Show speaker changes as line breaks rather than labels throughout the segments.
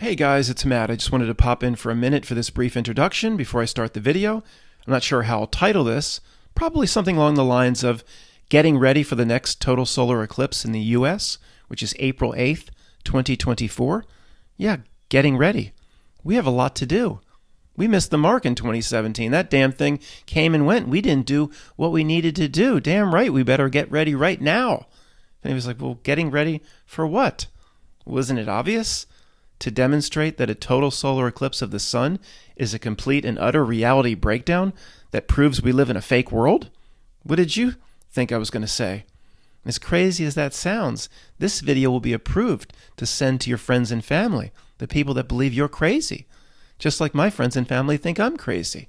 Hey guys, it's Matt. I just wanted to pop in for a minute for this brief introduction before I start the video. I'm not sure how I'll title this. Probably something along the lines of getting ready for the next total solar eclipse in the US, which is April 8th, 2024. Yeah, getting ready. We have a lot to do. We missed the mark in 2017. That damn thing came and went. We didn't do what we needed to do. Damn right, we better get ready right now. And he was like, well, getting ready for what? Wasn't it obvious? To demonstrate that a total solar eclipse of the sun is a complete and utter reality breakdown that proves we live in a fake world? What did you think I was going to say? As crazy as that sounds, this video will be approved to send to your friends and family, the people that believe you're crazy, just like my friends and family think I'm crazy.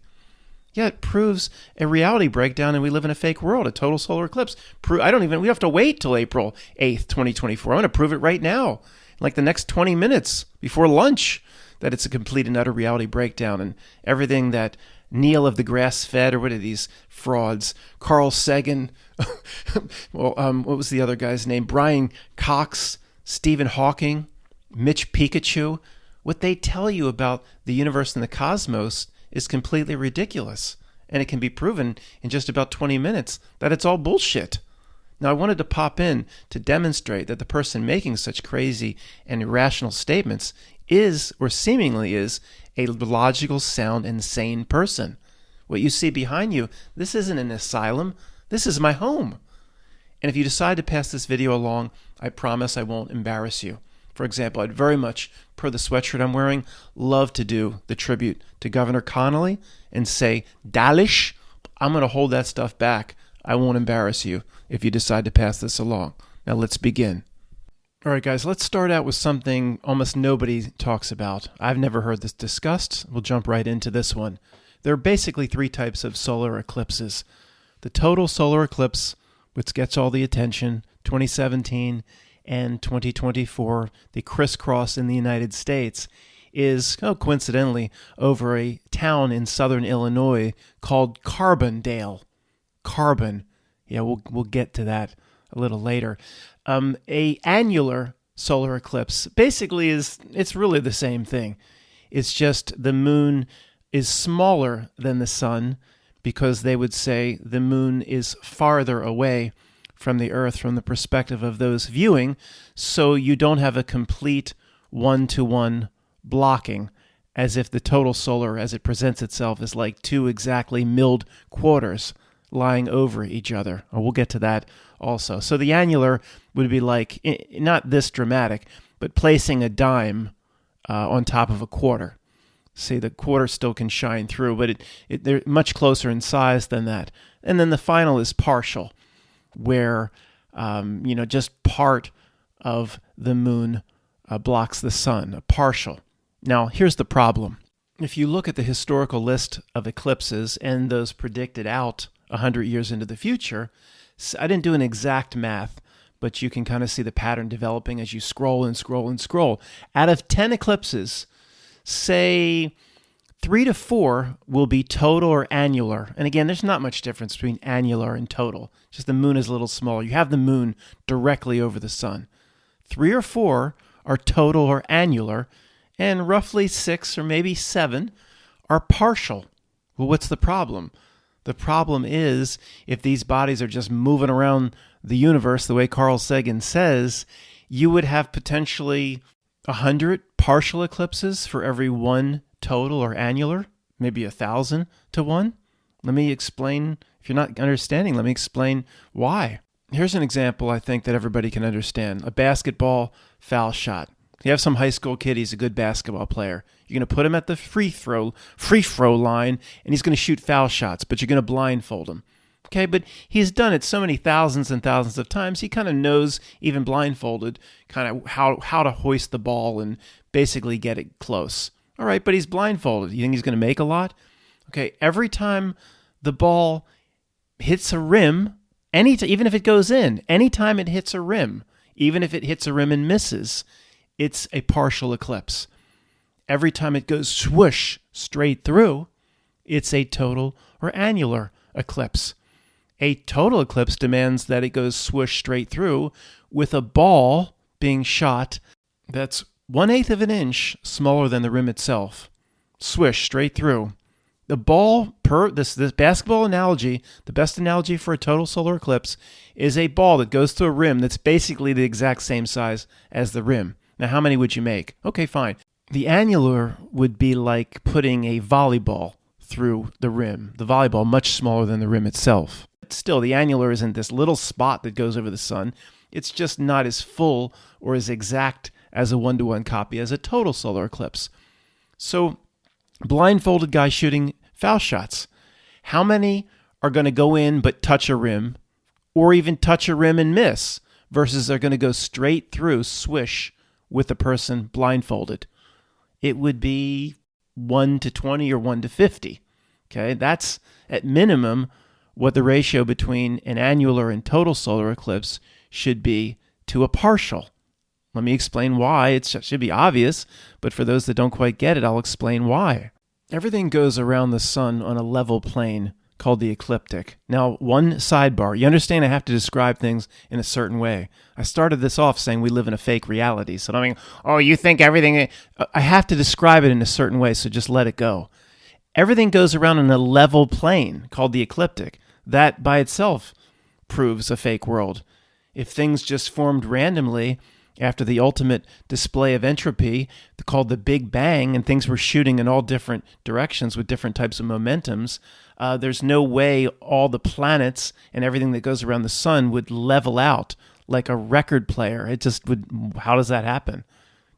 Yeah, it proves a reality breakdown and we live in a fake world, a total solar eclipse. We have to wait till April 8th, 2024. I'm going to prove it right now. Like the next 20 minutes before lunch, that it's a complete and utter reality breakdown, and everything that Neil of the Grass-Fed, or what are these frauds, Carl Sagan, what was the other guy's name, Brian Cox, Stephen Hawking, Mitch Pikachu, what they tell you about the universe and the cosmos is completely ridiculous, and it can be proven in just about 20 minutes that it's all bullshit. Now, I wanted to pop in to demonstrate that the person making such crazy and irrational statements is, or seemingly is, a logical, sound, and sane person. What you see behind you, this isn't an asylum. This is my home. And if you decide to pass this video along, I promise I won't embarrass you. For example, I'd very much, per the sweatshirt I'm wearing, love to do the tribute to Governor Connolly and say, Dalish, I'm going to hold that stuff back. I won't embarrass you if you decide to pass this along. Now let's begin. All right, guys, let's start out with something almost nobody talks about. I've never heard this discussed. We'll jump right into this one. There are basically three types of solar eclipses. The total solar eclipse, which gets all the attention, 2017 and 2024, the crisscross in the United States, is, coincidentally, over a town in southern Illinois called Carbondale. Carbon. Yeah, we'll get to that a little later. A annular solar eclipse basically it's really the same thing. It's just the moon is smaller than the sun because they would say the moon is farther away from the Earth from the perspective of those viewing, so you don't have a complete one-to-one blocking, as if the total solar as it presents itself is like two exactly milled quarters lying over each other. We'll get to that also. So the annular would be like, not this dramatic, but placing a dime on top of a quarter. See, the quarter still can shine through, but they're much closer in size than that. And then the final is partial, where just part of the moon blocks the sun, a partial. Now, here's the problem. If you look at the historical list of eclipses and those predicted out 100 years into the future, I didn't do an exact math, but you can kind of see the pattern developing as you scroll and scroll and scroll. Out of 10 eclipses, say 3 to 4 will be total or annular. And again, there's not much difference between annular and total. Just the moon is a little smaller. You have the moon directly over the sun. 3 or 4 are total or annular, and roughly 6 or maybe 7 are partial. Well, what's the problem? The problem is, if these bodies are just moving around the universe the way Carl Sagan says, you would have potentially 100 partial eclipses for every one total or annular, maybe 1,000 to 1. Let me explain. If you're not understanding, let me explain why. Here's an example I think that everybody can understand. A basketball foul shot. You have some high school kid, he's a good basketball player. You're going to put him at the free throw line, and he's going to shoot foul shots, but you're going to blindfold him. Okay, but he's done it so many thousands and thousands of times, he kind of knows, even blindfolded, kind of how to hoist the ball and basically get it close. All right, but he's blindfolded. You think he's going to make a lot? Okay, every time the ball hits a rim, even if it goes in, anytime it hits a rim, even if it hits a rim and misses, it's a partial eclipse. Every time it goes swoosh straight through, it's a total or annular eclipse. A total eclipse demands that it goes swoosh straight through with a ball being shot that's 1/8 of an inch smaller than the rim itself. Swish straight through. The ball, per this basketball analogy, the best analogy for a total solar eclipse, is a ball that goes through a rim that's basically the exact same size as the rim. Now, how many would you make? Okay, fine. The annular would be like putting a volleyball through the rim. The volleyball much smaller than the rim itself. But still, the annular isn't this little spot that goes over the sun. It's just not as full or as exact as a 1-to-1 copy as a total solar eclipse. So, blindfolded guy shooting foul shots. How many are going to go in but touch a rim, or even touch a rim and miss, versus they're going to go straight through, swish, with the person blindfolded? It would be 1 to 20 or 1 to 50. Okay, that's at minimum what the ratio between an annular and total solar eclipse should be to a partial. Let me explain why. It should be obvious, but for those that don't quite get it, I'll explain why. Everything goes around the sun on a level plane called the ecliptic. Now, one sidebar. You understand I have to describe things in a certain way. I started this off saying we live in a fake reality. So I mean, oh, you think everything... I have to describe it in a certain way, so just let it go. Everything goes around in a level plane called the ecliptic. That by itself proves a fake world. If things just formed randomly after the ultimate display of entropy called the Big Bang, and things were shooting in all different directions with different types of momentums, there's no way all the planets and everything that goes around the sun would level out like a record player. It just would. How does that happen?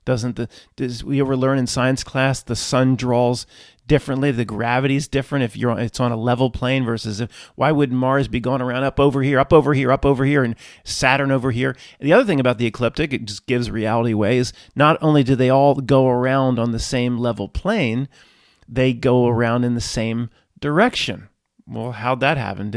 Does we ever learn in science class the sun draws differently? The gravity is different if it's on a level plane versus why would Mars be going around up over here, up over here, up over here, and Saturn over here? The other thing about the ecliptic, it just gives reality away, is not only do they all go around on the same level plane, they go around in the same direction. Well, how'd that happen?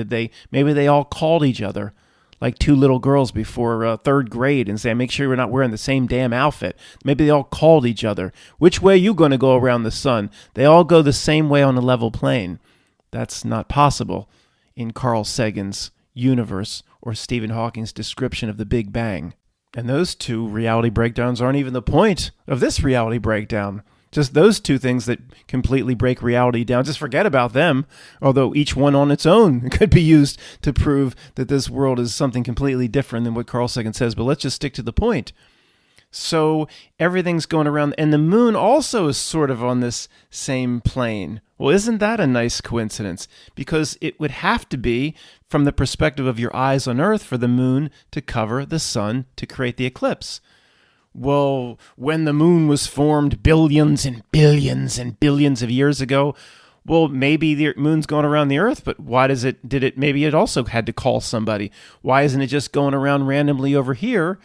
Maybe they all called each other like two little girls before third grade and say, make sure we're not wearing the same damn outfit. Maybe they all called each other. Which way are you going to go around the sun? They all go the same way on a level plane. That's not possible in Carl Sagan's universe or Stephen Hawking's description of the Big Bang. And those two reality breakdowns aren't even the point of this reality breakdown. Just those two things that completely break reality down. Just forget about them, although each one on its own could be used to prove that this world is something completely different than what Carl Sagan says. But let's just stick to the point. So everything's going around, and the moon also is sort of on this same plane. Well, isn't that a nice coincidence? Because it would have to be, from the perspective of your eyes on Earth, for the moon to cover the sun to create the eclipse. Well, when the moon was formed billions and billions and billions of years ago, well, maybe the moon's going around the Earth, but why maybe it also had to call somebody. Why isn't it just going around randomly over here?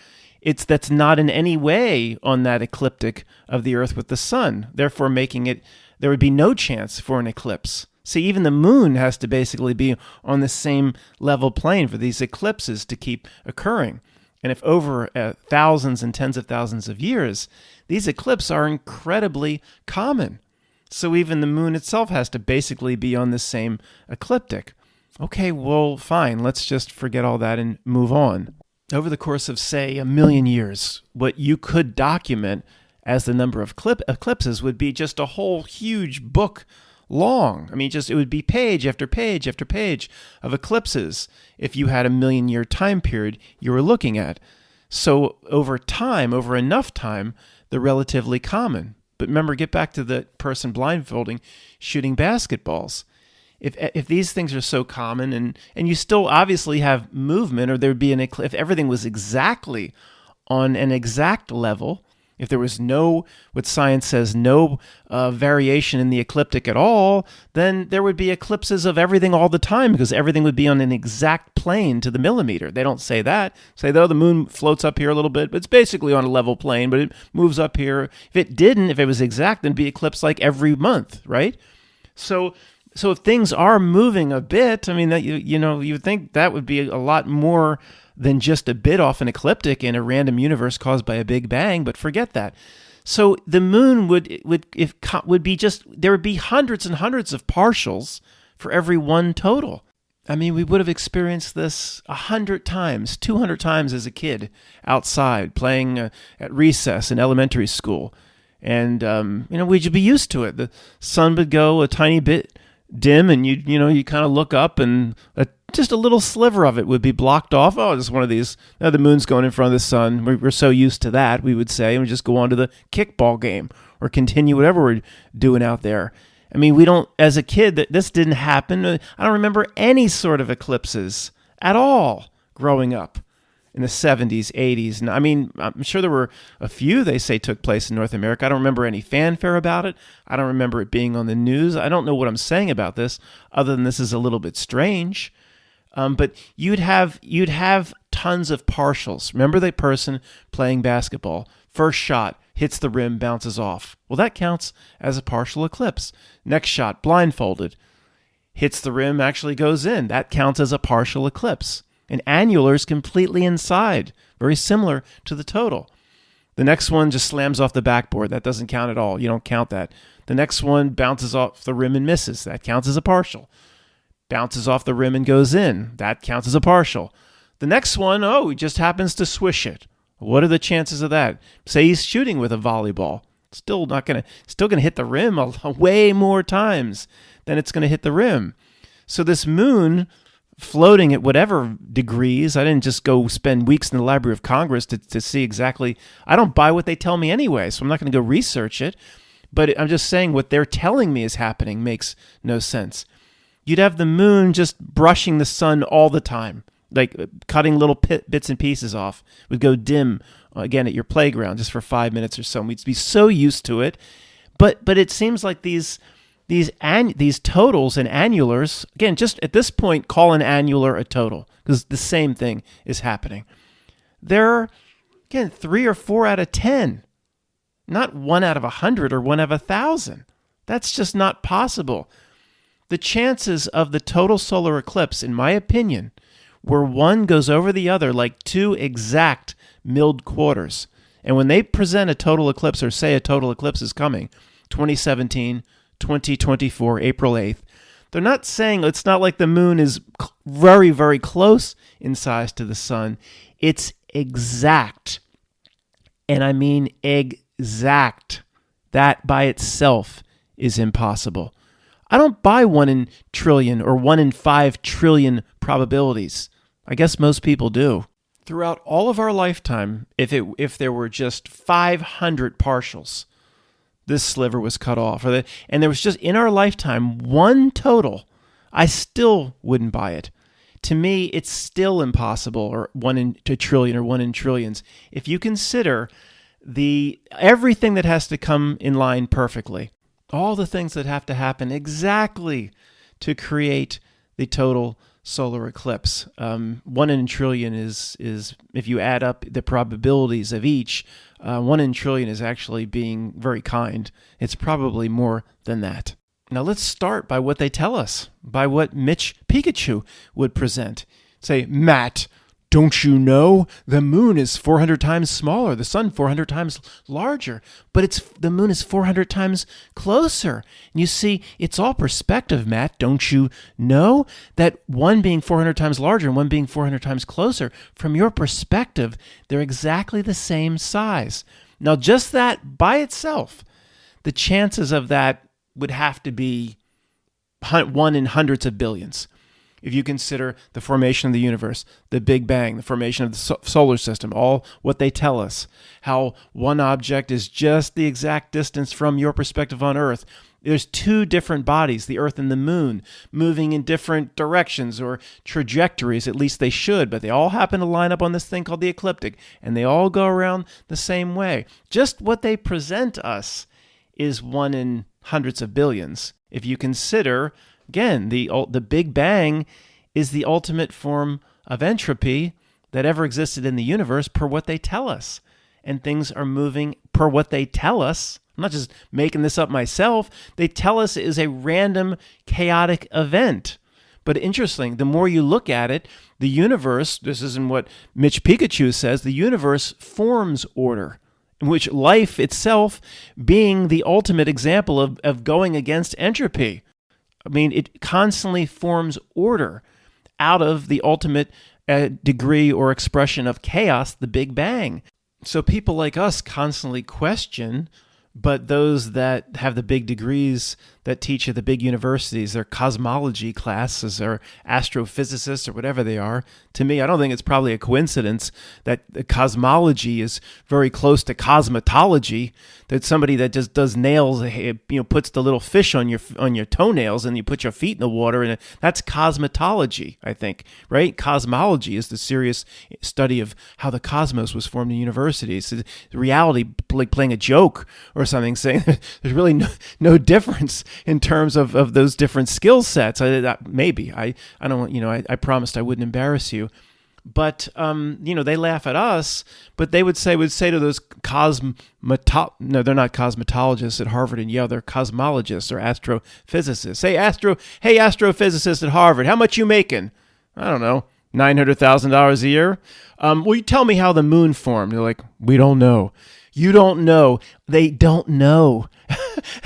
That's not in any way on that ecliptic of the Earth with the sun, therefore making it, there would be no chance for an eclipse. See, even the moon has to basically be on the same level plane for these eclipses to keep occurring. And if over thousands and tens of thousands of years, these eclipses are incredibly common. So even the moon itself has to basically be on the same ecliptic. Okay, well, fine. Let's just forget all that and move on. Over the course of, say, 1 million years, what you could document as the number of eclipses would be just a whole huge book long. I mean, it would be page after page after page of eclipses if you had 1 million year time period you were looking at. So over enough time, they're relatively common. But remember, get back to the person blindfolding shooting basketballs. If these things are so common and you still obviously have movement, or there'd be if everything was exactly on an exact level, if there was what science says, no variation in the ecliptic at all, then there would be eclipses of everything all the time because everything would be on an exact plane to the millimeter. They don't say that. Say, though, the moon floats up here a little bit, but it's basically on a level plane, but it moves up here. If it was exact, then it'd be eclipse like every month, right? So if things are moving a bit, I mean, that you would think that would be a lot more than just a bit off an ecliptic in a random universe caused by a Big Bang, but forget that. So the moon would be hundreds and hundreds of partials for every one total. I mean, we would have experienced this 100 times, 200 times as a kid outside playing at recess in elementary school. And, we'd be used to it. The sun would go a tiny bit dim and you kind of look up and just a little sliver of it would be blocked off. Oh, it's one of these. Now the moon's going in front of the sun. We're so used to that, we would say, and we just go on to the kickball game or continue whatever we're doing out there. I mean, we don't, as a kid, this didn't happen. I don't remember any sort of eclipses at all growing up in the 70s, 80s. And I mean, I'm sure there were a few they say took place in North America. I don't remember any fanfare about it. I don't remember it being on the news. I don't know what I'm saying about this, other than this is a little bit strange. But you'd have tons of partials. Remember the person playing basketball? First shot, hits the rim, bounces off. Well, that counts as a partial eclipse. Next shot, blindfolded, hits the rim, actually goes in. That counts as a partial eclipse. An annular is completely inside, very similar to the total. The next one just slams off the backboard. That doesn't count at all. You don't count that. The next one bounces off the rim and misses. That counts as a partial. Bounces off the rim and goes in. That counts as a partial. The next one, he just happens to swish it. What are the chances of that? Say he's shooting with a volleyball. Still gonna hit the rim way more times than it's gonna hit the rim. So this moon floating at whatever degrees, I didn't just go spend weeks in the Library of Congress to see exactly. I don't buy what they tell me anyway, so I'm not gonna go research it. But I'm just saying what they're telling me is happening makes no sense. You'd have the moon just brushing the sun all the time, like cutting little bits and pieces off. Would go dim again at your playground just for 5 minutes or so. We'd be so used to it, but it seems like these totals and annulars, again, just at this point, call an annular a total because the same thing is happening. They're again 3 or 4 out of 10, not 1 out of 100 or 1 out of 1,000. That's just not possible. The chances of the total solar eclipse, in my opinion, where one goes over the other like 2 exact milled quarters. And when they present a total eclipse or say a total eclipse is coming, 2017, 2024, April 8th, they're not saying it's not like the moon is very, very close in size to the sun. It's exact. And I mean exact. That by itself is impossible. I don't buy 1 in trillion or 1 in 5 trillion probabilities. I guess most people do. Throughout all of our lifetime, if there were just 500 partials, this sliver was cut off, and there was just in our lifetime 1 total, I still wouldn't buy it. To me, it's still impossible, or 1 in a trillion or 1 in trillions. If you consider everything that has to come in line perfectly, all the things that have to happen exactly to create the total solar eclipse. 1 in a trillion is if you add up the probabilities of each, 1 in a trillion is actually being very kind. It's probably more than that. Now let's start by what they tell us, by what Mitch Pikachu would present. Say, Matt, don't you know the moon is 400 times smaller, the sun 400 times larger, but the moon is 400 times closer. And you see, it's all perspective, Matt. Don't you know that one being 400 times larger and one being 400 times closer, from your perspective, they're exactly the same size. Now, just that by itself, the chances of that would have to be 1 in hundreds of billions. If you consider the formation of the universe, the Big Bang, the formation of the solar system, all what they tell us, how one object is just the exact distance from your perspective on Earth. There's 2 different bodies, the Earth and the moon, moving in different directions or trajectories, at least they should, but they all happen to line up on this thing called the ecliptic, and they all go around the same way. Just what they present us is 1 in hundreds of billions. If you consider, again, the Big Bang is the ultimate form of entropy that ever existed in the universe per what they tell us. And things are moving per what they tell us. I'm not just making this up myself. They tell us it is a random, chaotic event. But interesting, the more you look at it, the universe, this isn't what Mitch Pikachu says, the universe forms order, in which life itself being the ultimate example of going against entropy. I mean, it constantly forms order. out of the ultimate degree or expression of chaos, the Big Bang. So people like us constantly question, but those that have the big degrees that teach at the big universities, their cosmology classes or astrophysicists or whatever they are, to me, I don't think it's probably a coincidence that the cosmology is very close to cosmetology, that somebody that just does nails, puts the little fish on your toenails and you put your feet in the water, and that's cosmetology, I think, right? Cosmology is the serious study of how the cosmos was formed in universities. It's reality, like playing a joke or something, saying there's really no difference in terms of those different skill sets. Maybe I don't, I promised I wouldn't embarrass you, but they laugh at us, but they would say to those no, they're not cosmetologists at Harvard and Yale, they're cosmologists or astrophysicists. Hey astrophysicist at Harvard, how much you making? I don't know, $900,000 a year. Will you tell me how the moon formed? They're like, we don't know. You don't know. They don't know.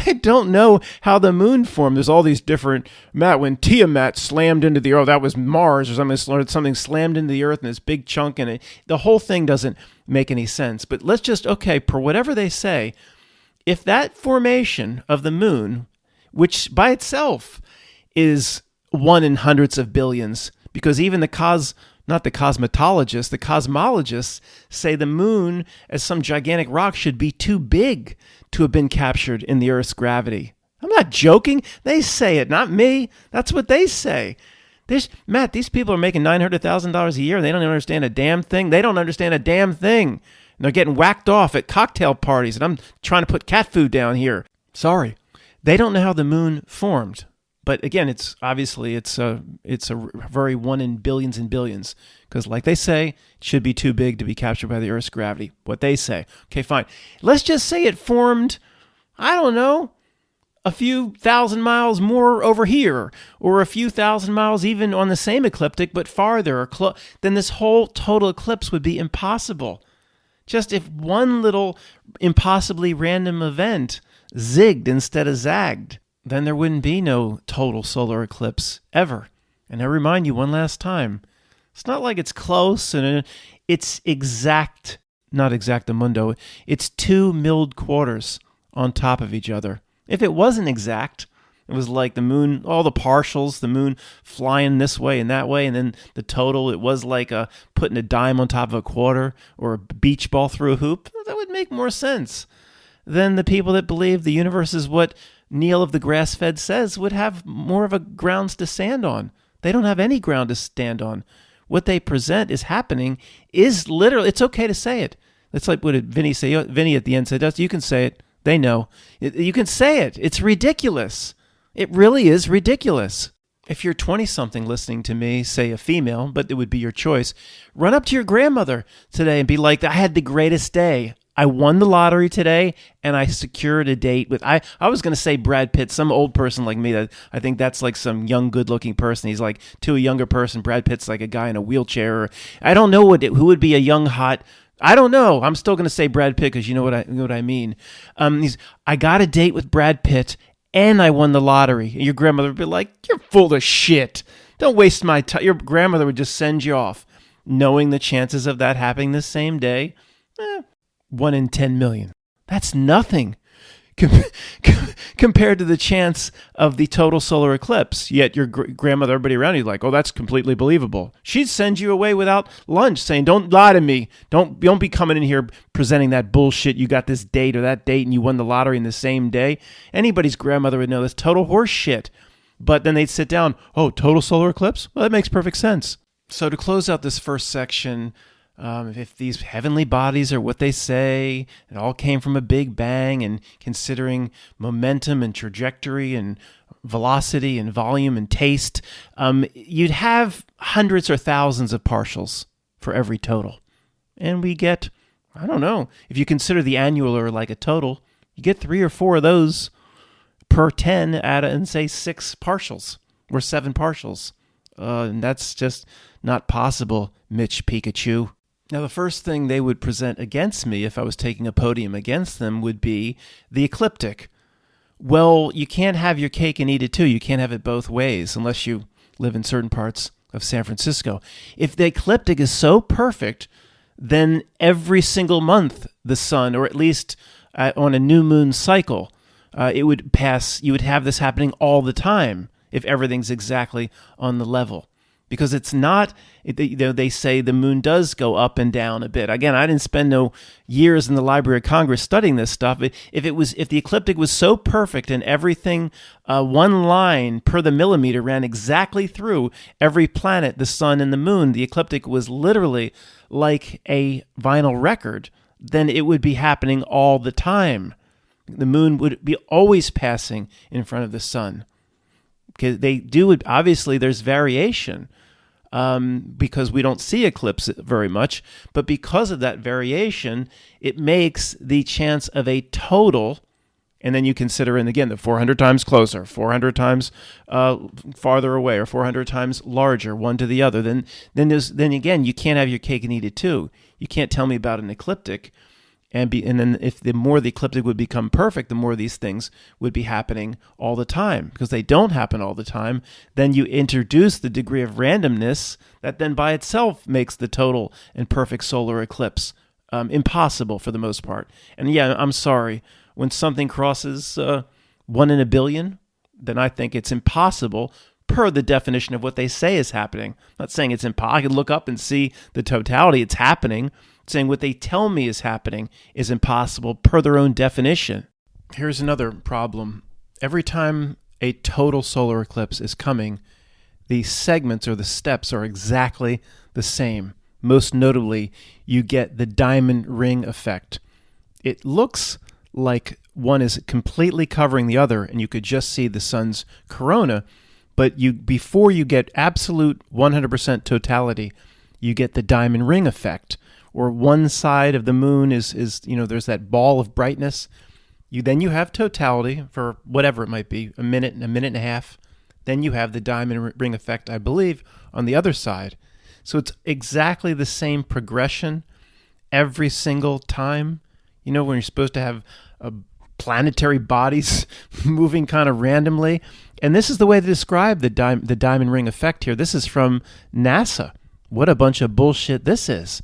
I don't know how the moon formed. There's all these different, when Tiamat slammed into the earth, that was Mars or something slammed into the earth in this big chunk, and the whole thing doesn't make any sense. But let's just, per whatever they say, if that formation of the moon, which by itself is one in hundreds of billions, because even the cosmologists say the moon as some gigantic rock should be too big to have been captured in the Earth's gravity. I'm not joking. They say it, not me. That's what they say. Matt, these people are making $900,000 a year. They don't understand a damn thing. They don't understand a damn thing. And they're getting whacked off at cocktail parties, and I'm trying to put cat food down here. Sorry. They don't know how the moon formed. But again, it's a very one in billions and billions, because like they say, it should be too big to be captured by the Earth's gravity. What they say. Okay, fine. Let's just say it formed, I don't know, a few thousand miles more over here, or a few thousand miles even on the same ecliptic, but farther. Then this whole total eclipse would be impossible. Just if one little impossibly random event zigged instead of zagged, then there wouldn't be no total solar eclipse ever. And I remind you one last time, it's not like it's close and it's exact, not exactamundo, it's two milled quarters on top of each other. If it wasn't exact, it was like the moon, all the partials, the moon flying this way and that way, and then the total, it was like putting a dime on top of a quarter or a beach ball through a hoop. That would make more sense than the people that believe the universe is what Neil of the Grass-Fed says would have more of a grounds to stand on. They don't have any ground to stand on. What they present is happening is literally, it's okay to say it. It's like what did Vinny say? Vinny at the end said, you can say it. They know. You can say it. It's ridiculous. It really is ridiculous. If you're 20-something listening to me, say a female, but it would be your choice, run up to your grandmother today and be like, I had the greatest day. I won the lottery today, and I secured a date with, I was going to say Brad Pitt, some old person like me. That I think that's like some young, good-looking person. He's like, to a younger person, Brad Pitt's like a guy in a wheelchair. Or, I don't know who would be a young, hot, I don't know. I'm still going to say Brad Pitt because you know what I mean. I got a date with Brad Pitt, and I won the lottery. Your grandmother would be like, you're full of shit. Don't waste my time. Your grandmother would just send you off. Knowing the chances of that happening the same day, 1 in 10 million. That's nothing compared to the chance of the total solar eclipse. Yet your grandmother, everybody around you, like, oh, that's completely believable. She'd send you away without lunch, saying, "Don't lie to me. Don't be coming in here presenting that bullshit. You got this date or that date, and you won the lottery in the same day." Anybody's grandmother would know this total horse shit. But then they'd sit down. Oh, total solar eclipse? Well, that makes perfect sense. So to close out this first section, if these heavenly bodies are what they say, it all came from a big bang, and considering momentum and trajectory and velocity and volume and taste, you'd have hundreds or thousands of partials for every total. And we get, I don't know, if you consider the annular like a total, you get 3 or 4 of those per 10 and say 6 partials or 7 partials. And that's just not possible, Mitch Pikachu. Now, the first thing they would present against me if I was taking a podium against them would be the ecliptic. Well, you can't have your cake and eat it too. You can't have it both ways unless you live in certain parts of San Francisco. If the ecliptic is so perfect, then every single month the sun, or at least on a new moon cycle, it would pass. You would have this happening all the time if everything's exactly on the level. Because it's not, they say the moon does go up and down a bit. Again, I didn't spend no years in the Library of Congress studying this stuff. If the ecliptic was so perfect and everything, one line per the millimeter ran exactly through every planet, the sun and the moon, the ecliptic was literally like a vinyl record, then it would be happening all the time. The moon would be always passing in front of the sun. Because they do it, obviously there's variation because we don't see eclipse very much, but because of that variation, it makes the chance of a total, and then you consider, and again, the 400 times closer, 400 times farther away, or 400 times larger, one to the other, then again, you can't have your cake and eat it too. You can't tell me about an ecliptic, and then if the more the ecliptic would become perfect, the more these things would be happening all the time. Because they don't happen all the time, then you introduce the degree of randomness that then by itself makes the total and perfect solar eclipse impossible for the most part. And yeah, I'm sorry, when something crosses 1 in a billion, then I think it's impossible per the definition of what they say is happening. I'm not saying it's impossible. I can look up and see the totality. It's happening. Saying what they tell me is happening is impossible per their own definition. Here's another problem. Every time a total solar eclipse is coming, the segments or the steps are exactly the same. Most notably, you get the diamond ring effect. It looks like one is completely covering the other, and you could just see the sun's corona, but before you get absolute 100% totality, you get the diamond ring effect. Or one side of the moon is there's that ball of brightness. Then you have totality for whatever it might be, a minute and a half. Then you have the diamond ring effect, I believe, on the other side. So it's exactly the same progression every single time. When you're supposed to have planetary bodies moving kind of randomly. And this is the way they describe the diamond ring effect here. This is from NASA. What a bunch of bullshit this is.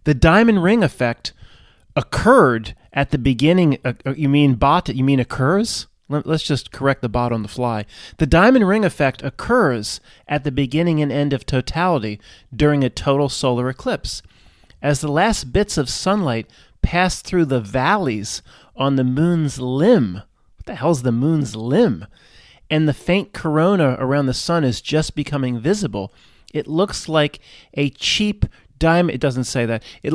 The diamond ring effect occurred at the beginning. You mean occurs? Let's just correct the bot on the fly. The diamond ring effect occurs at the beginning and end of totality during a total solar eclipse. As the last bits of sunlight pass through the valleys on the moon's limb. What the hell's the moon's limb? And the faint corona around the sun is just becoming visible. It looks like a cheap diamond. It doesn't say that. It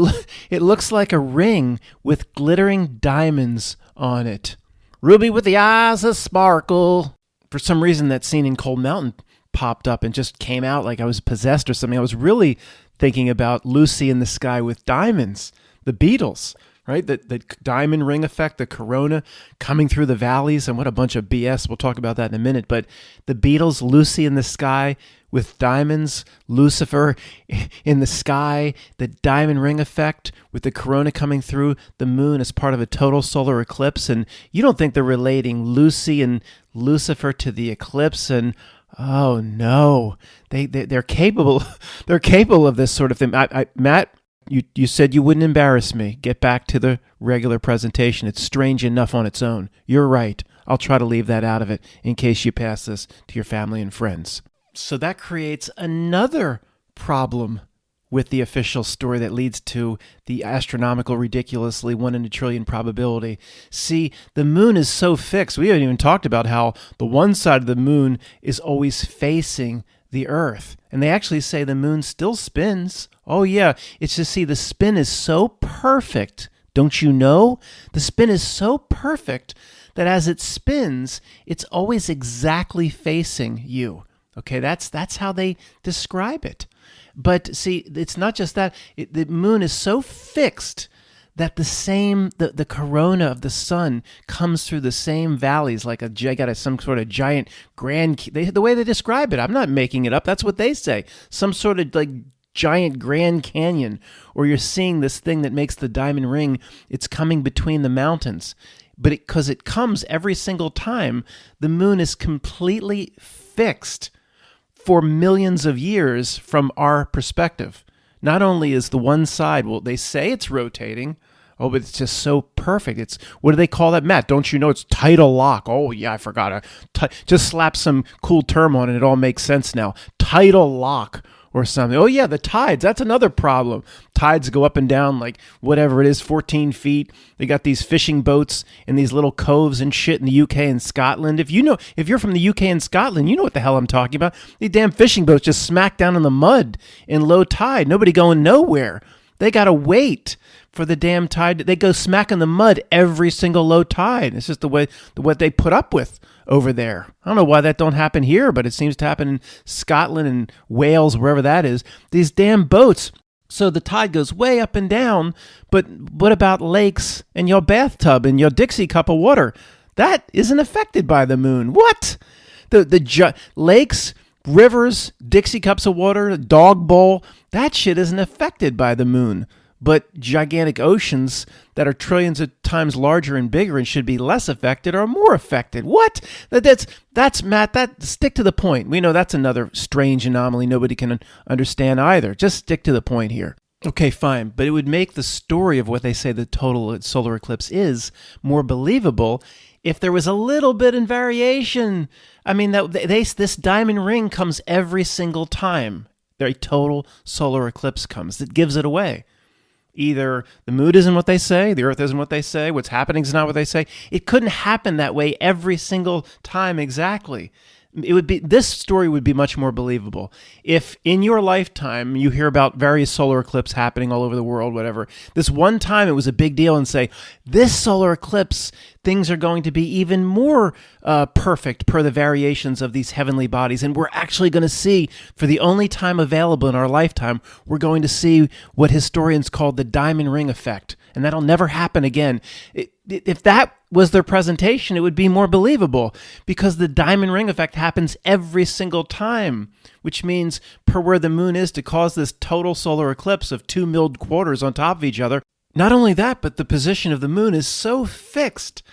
looks like a ring with glittering diamonds on it. Ruby with the eyes of sparkle. For some reason, that scene in Cold Mountain popped up and just came out like I was possessed or something. I was really thinking about Lucy in the Sky with Diamonds, the Beatles, right? The diamond ring effect, the corona coming through the valleys, and what a bunch of BS. We'll talk about that in a minute. But the Beatles, Lucy in the Sky with Diamonds, Lucifer in the sky, the diamond ring effect with the corona coming through the moon as part of a total solar eclipse. And you don't think they're relating Lucy and Lucifer to the eclipse? And oh no, they're capable. They're capable of this sort of thing. Matt, you said you wouldn't embarrass me. Get back to the regular presentation. It's strange enough on its own. You're right. I'll try to leave that out of it in case you pass this to your family and friends. So that creates another problem with the official story that leads to the astronomical, ridiculously 1 in a trillion probability. See, the moon is so fixed. We haven't even talked about how the one side of the moon is always facing the Earth. And they actually say the moon still spins. Oh yeah, it's just, see, the spin is so perfect. Don't you know? The spin is so perfect that as it spins, it's always exactly facing you. Okay, that's how they describe it. But see, it's not just that. The moon is so fixed that the corona of the sun comes through the same valleys like some sort of giant the way they describe it. I'm not making it up. That's what they say. Some sort of like giant Grand Canyon, or you're seeing this thing that makes the diamond ring. It's coming between the mountains. But because it comes every single time, the moon is completely fixed for millions of years from our perspective. Not only is the one side, well, they say it's rotating, oh, but it's just so perfect. It's, what do they call that, Matt? Don't you know it's tidal lock? Oh, yeah, I forgot. Just slap some cool term on it. It all makes sense now. Tidal lock or something. Oh, yeah, the tides. That's another problem. Tides go up and down like whatever it is, 14 feet. They got these fishing boats in these little coves and shit in the UK and Scotland. If you're from the UK and Scotland, you know what the hell I'm talking about. These damn fishing boats just smack down in the mud in low tide. Nobody going nowhere. They got to wait for the damn tide. They go smack in the mud every single low tide. It's just what they put up with over there. I don't know why that don't happen here, but it seems to happen in Scotland and Wales, wherever that is. These damn boats. So the tide goes way up and down, but what about lakes and your bathtub and your Dixie cup of water? That isn't affected by the moon. What? The lakes, rivers, Dixie cups of water, dog bowl, that shit isn't affected by the moon. But gigantic oceans that are trillions of times larger and bigger and should be less affected are more affected. What? That's Matt, stick to the point. We know that's another strange anomaly nobody can understand either. Just stick to the point here. Okay, fine. But it would make the story of what they say the total solar eclipse is more believable if there was a little bit in variation. I mean, this diamond ring comes every single time a total solar eclipse comes. It gives it away. Either the moon isn't what they say, the earth isn't what they say, what's happening is not what they say. It couldn't happen that way every single time exactly. This story would be much more believable if in your lifetime you hear about various solar eclipses happening all over the world, whatever. This one time it was a big deal and say, this solar eclipse, things are going to be even more perfect per the variations of these heavenly bodies. And we're actually going to see, for the only time available in our lifetime, we're going to see what historians call the diamond ring effect. And that'll never happen again. If that was their presentation, it would be more believable because the diamond ring effect happens every single time, which means per where the moon is to cause this total solar eclipse of two milled quarters on top of each other. Not only that, but the position of the moon is so fixed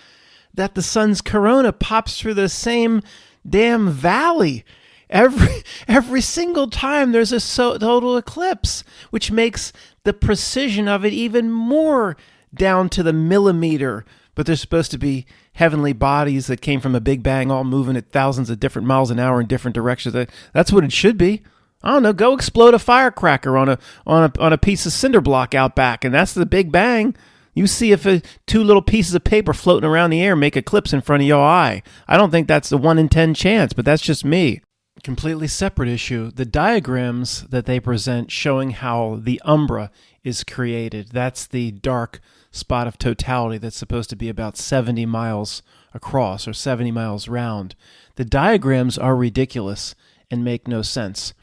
that the sun's corona pops through the same damn valley every single time there's a total eclipse, which makes the precision of it even more down to the millimeter. But there's supposed to be heavenly bodies that came from a big bang all moving at thousands of different miles an hour in different directions. That's what it should be. I don't know, go explode a firecracker on a piece of cinder block out back, and that's the big bang. You see if two little pieces of paper floating around the air make eclipse in front of your eye. I don't think that's a 1 in 10 chance, but that's just me. Completely separate issue. The diagrams that they present showing how the umbra is created. That's the dark spot of totality that's supposed to be about 70 miles across or 70 miles round. The diagrams are ridiculous and make no sense.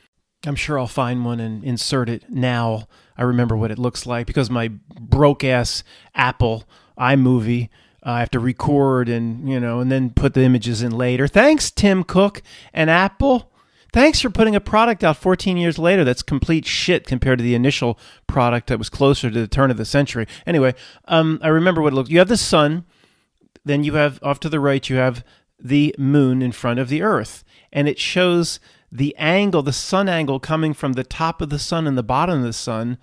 I'm sure I'll find one and insert it now. I remember what it looks like because my broke-ass Apple iMovie, I have to record and then put the images in later. Thanks, Tim Cook and Apple. Thanks for putting a product out 14 years later that's complete shit compared to the initial product that was closer to the turn of the century. Anyway, I remember what it looks. You have the sun, then you have, off to the right, you have the moon in front of the earth. And it shows the angle, the sun angle coming from the top of the sun and the bottom of the sun,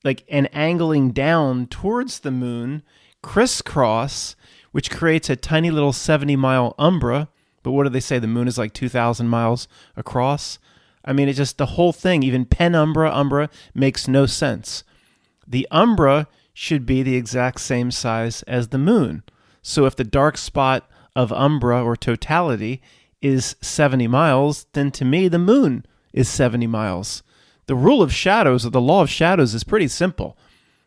like an angling down towards the moon, crisscross, which creates a tiny little 70-mile umbra. But what do they say? The moon is like 2,000 miles across. I mean, it just, the whole thing, even umbra, makes no sense. The umbra should be the exact same size as the moon. So if the dark spot of umbra or totality is 70 miles, then to me, the moon is 70 miles. The rule of shadows, or the law of shadows, is pretty simple.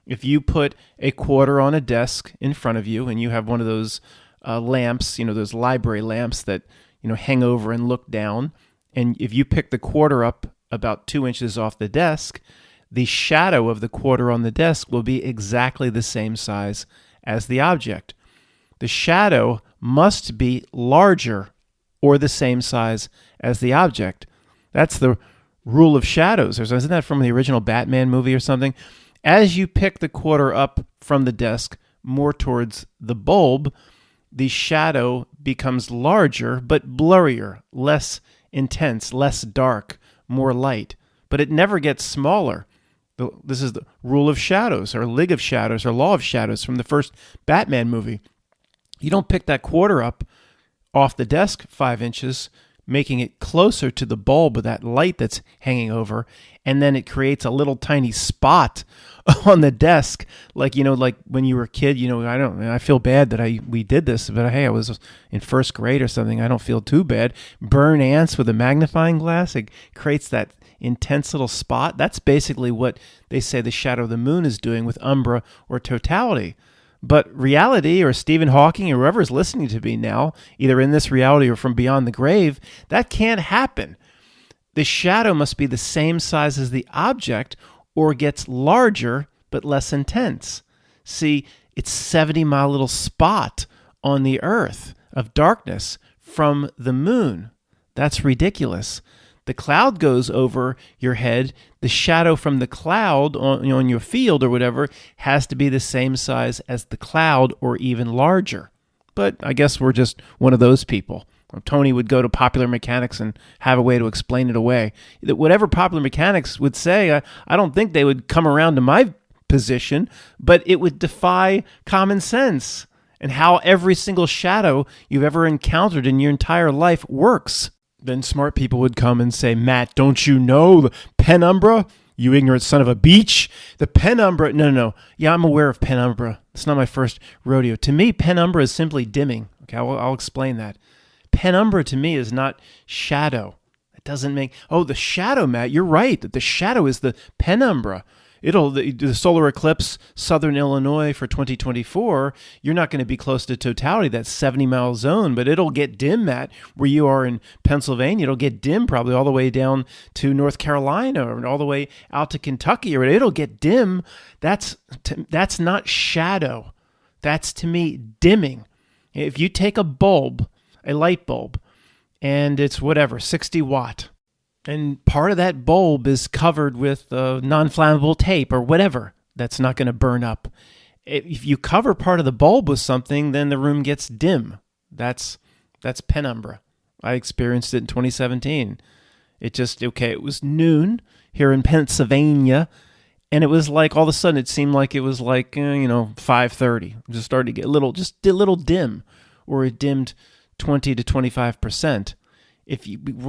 If you put a quarter on a desk in front of you and you have one of those lamps, those library lamps that, hang over and look down, and if you pick the quarter up about 2 inches off the desk, the shadow of the quarter on the desk will be exactly the same size as the object. The shadow must be larger or the same size as the object. That's the rule of shadows. Isn't that from the original Batman movie or something? As you pick the quarter up from the desk more towards the bulb, the shadow becomes larger but blurrier, less intense, less dark, more light, but it never gets smaller. This is the rule of shadows, or League of Shadows, or Law of Shadows from the first Batman movie. You don't pick that quarter up off the desk 5 inches, making it closer to the bulb of that light that's hanging over, and then it creates a little tiny spot on the desk, like when you were a kid. I feel bad that we did this, but hey, I was in first grade or something. I don't feel too bad. Burn ants with a magnifying glass. It creates that intense little spot. That's basically what they say the shadow of the moon is doing with umbra or totality. But reality, or Stephen Hawking, or whoever is listening to me now, either in this reality or from beyond the grave, that can't happen. The shadow must be the same size as the object, or gets larger but less intense. See, it's 70-mile little spot on the earth of darkness from the moon. That's ridiculous. The cloud goes over your head. The shadow from the cloud on your field or whatever has to be the same size as the cloud, or even larger. But I guess we're just one of those people. Tony would go to Popular Mechanics and have a way to explain it away. Whatever Popular Mechanics would say, I don't think they would come around to my position, but it would defy common sense and how every single shadow you've ever encountered in your entire life works. Then smart people would come and say, Matt, don't you know the penumbra? You ignorant son of a beach. The penumbra. No. Yeah, I'm aware of penumbra. It's not my first rodeo. To me, penumbra is simply dimming. Okay, I'll explain that. Penumbra to me is not shadow. It doesn't make... Oh, the shadow, Matt. You're right. The shadow is the penumbra. The solar eclipse, Southern Illinois for 2024, you're not going to be close to totality, that 70-mile zone, but it'll get dim, Matt, where you are in Pennsylvania. It'll get dim probably all the way down to North Carolina or all the way out to Kentucky, or it'll get dim. That's not shadow. That's, to me, dimming. If you take a light bulb, and it's 60 watt, and part of that bulb is covered with non-flammable tape or whatever that's not going to burn up. If you cover part of the bulb with something, then the room gets dim. That's penumbra. I experienced it in 2017. It was noon here in Pennsylvania, and it was like all of a sudden it seemed like it was like 5:30. It just started to get a little dim, or it dimmed 20 to 25%. It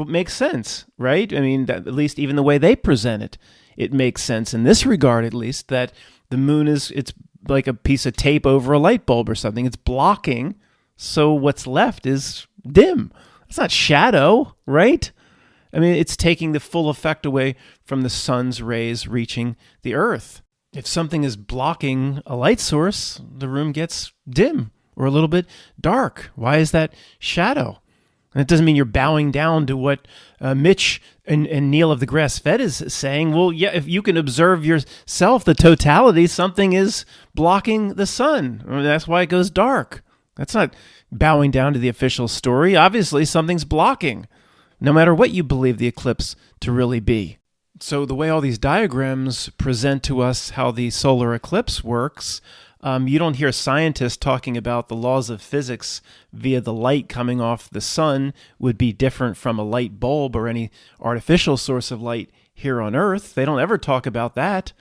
makes sense, right? I mean, at least even the way they present it makes sense in this regard, at least, that the moon it's like a piece of tape over a light bulb or something. It's blocking, so what's left is dim. It's not shadow, right? I mean, it's taking the full effect away from the sun's rays reaching the earth. If something is blocking a light source, the room gets dim or a little bit dark. Why is that shadow? And it doesn't mean you're bowing down to what Mitch and Neil of the Grass Fed is saying. Well, yeah, if you can observe yourself, the totality, something is blocking the sun. That's why it goes dark. That's not bowing down to the official story. Obviously, something's blocking, no matter what you believe the eclipse to really be. So the way all these diagrams present to us how the solar eclipse works, you don't hear scientists talking about the laws of physics via the light coming off the sun would be different from a light bulb or any artificial source of light here on Earth. They don't ever talk about that.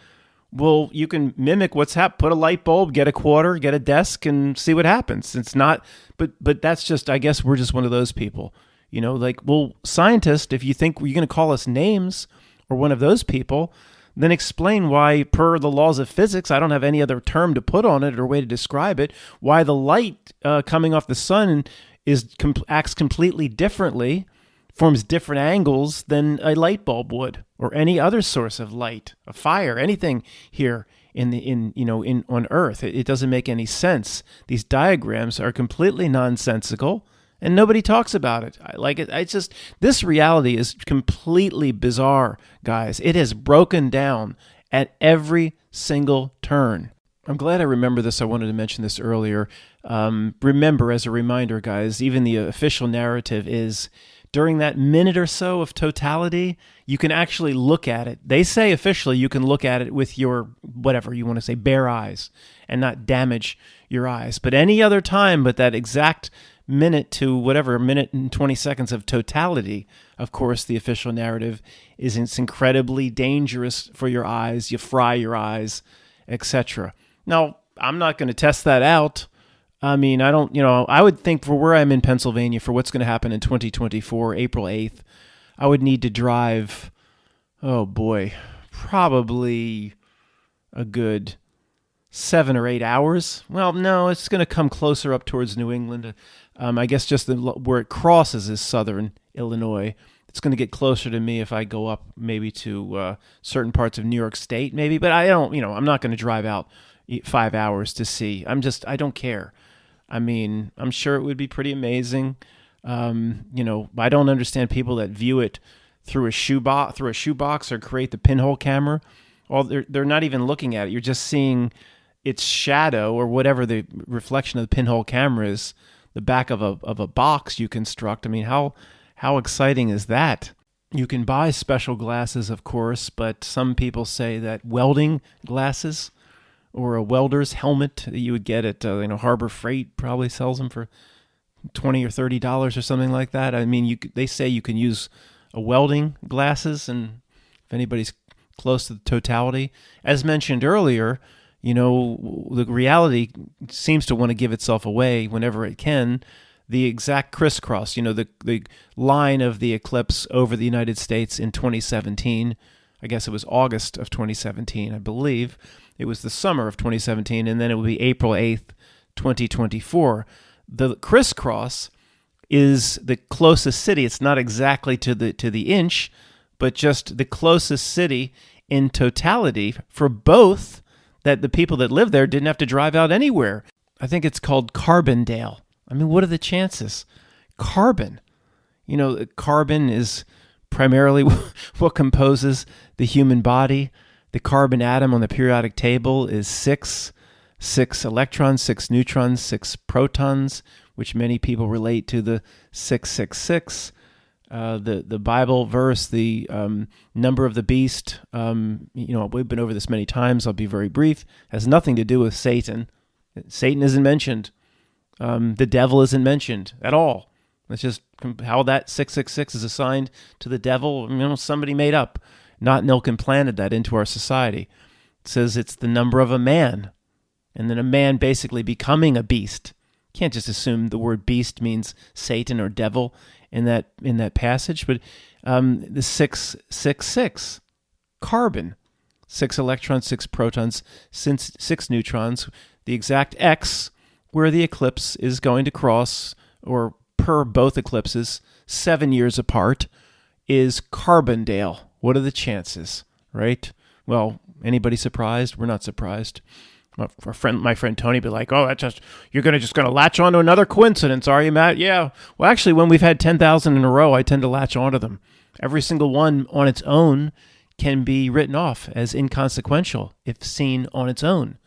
Well, you can mimic what's happened. Put a light bulb, get a quarter, get a desk, and see what happens. It's not, but that's just, I guess we're just one of those people. Scientist, if you think you're going to call us names or one of those people, then explain why, per the laws of physics, I don't have any other term to put on it or way to describe it, why the light coming off the sun acts completely differently, forms different angles than a light bulb would, or any other source of light, a fire, anything here on Earth. It doesn't make any sense. These diagrams are completely nonsensical, and nobody talks about it. This reality is completely bizarre, guys. It has broken down at every single turn. I'm glad I remember this. I wanted to mention this earlier. Remember, as a reminder, guys, even the official narrative is during that minute or so of totality, you can actually look at it. They say officially you can look at it with your, whatever you want to say, bare eyes and not damage your eyes. But any other time but that exact minute to whatever, minute and 20 seconds of totality. Of course, the official narrative is it's incredibly dangerous for your eyes. You fry your eyes, etc. Now, I'm not going to test that out. I mean, I don't, I would think for where I'm in Pennsylvania, for what's going to happen in 2024, April 8th, I would need to drive, oh boy, probably a good 7 or 8 hours. Well, no, it's going to come closer up towards New England. I guess just where it crosses is southern Illinois. It's going to get closer to me if I go up maybe to certain parts of New York State, maybe. But I don't, I'm not going to drive out 5 hours to see. I don't care. I mean, I'm sure it would be pretty amazing. I don't understand people that view it through a shoebox or create the pinhole camera. Well, they're not even looking at it. You're just seeing its shadow or whatever the reflection of the pinhole camera is, the back of a box you construct. I mean, how exciting is that? You can buy special glasses, of course, but some people say that welding glasses or a welder's helmet that you would get at Harbor Freight probably sells them for $20 or $30 or something like that. I mean, they say you can use a welding glasses, and if anybody's close to the totality, as mentioned earlier, the reality seems to want to give itself away whenever it can. The exact crisscross, the line of the eclipse over the United States in 2017. I guess it was August of 2017, I believe. It was the summer of 2017, and then it would be April 8th, 2024. The crisscross is the closest city. It's not exactly to the inch, but just the closest city in totality for both, that the people that live there didn't have to drive out anywhere. I think it's called Carbondale. I mean, what are the chances? Carbon. Carbon is primarily what composes the human body. The carbon atom on the periodic table is 6 electrons, 6 neutrons, 6 protons, which many people relate to the 666. The Bible verse, the number of the beast, we've been over this many times. I'll be very brief. Has nothing to do with Satan. Satan isn't mentioned. The devil isn't mentioned at all. It's just how that 666 is assigned to the devil. Somebody made up. Not Nilken planted that into our society. It says it's the number of a man, and then a man basically becoming a beast. Can't just assume the word beast means Satan or devil in that passage, but the 666, carbon, 6 electrons, 6 protons, 6 neutrons, the exact X where the eclipse is going to cross, or per both eclipses, 7 years apart, is Carbondale. What are the chances, right? Well, anybody surprised? We're not surprised. My friend Tony be like, "Oh, you're just gonna latch on to another coincidence, are you, Matt?" Yeah. Well, actually, when we've had 10,000 in a row, I tend to latch onto them. Every single one on its own can be written off as inconsequential if seen on its own,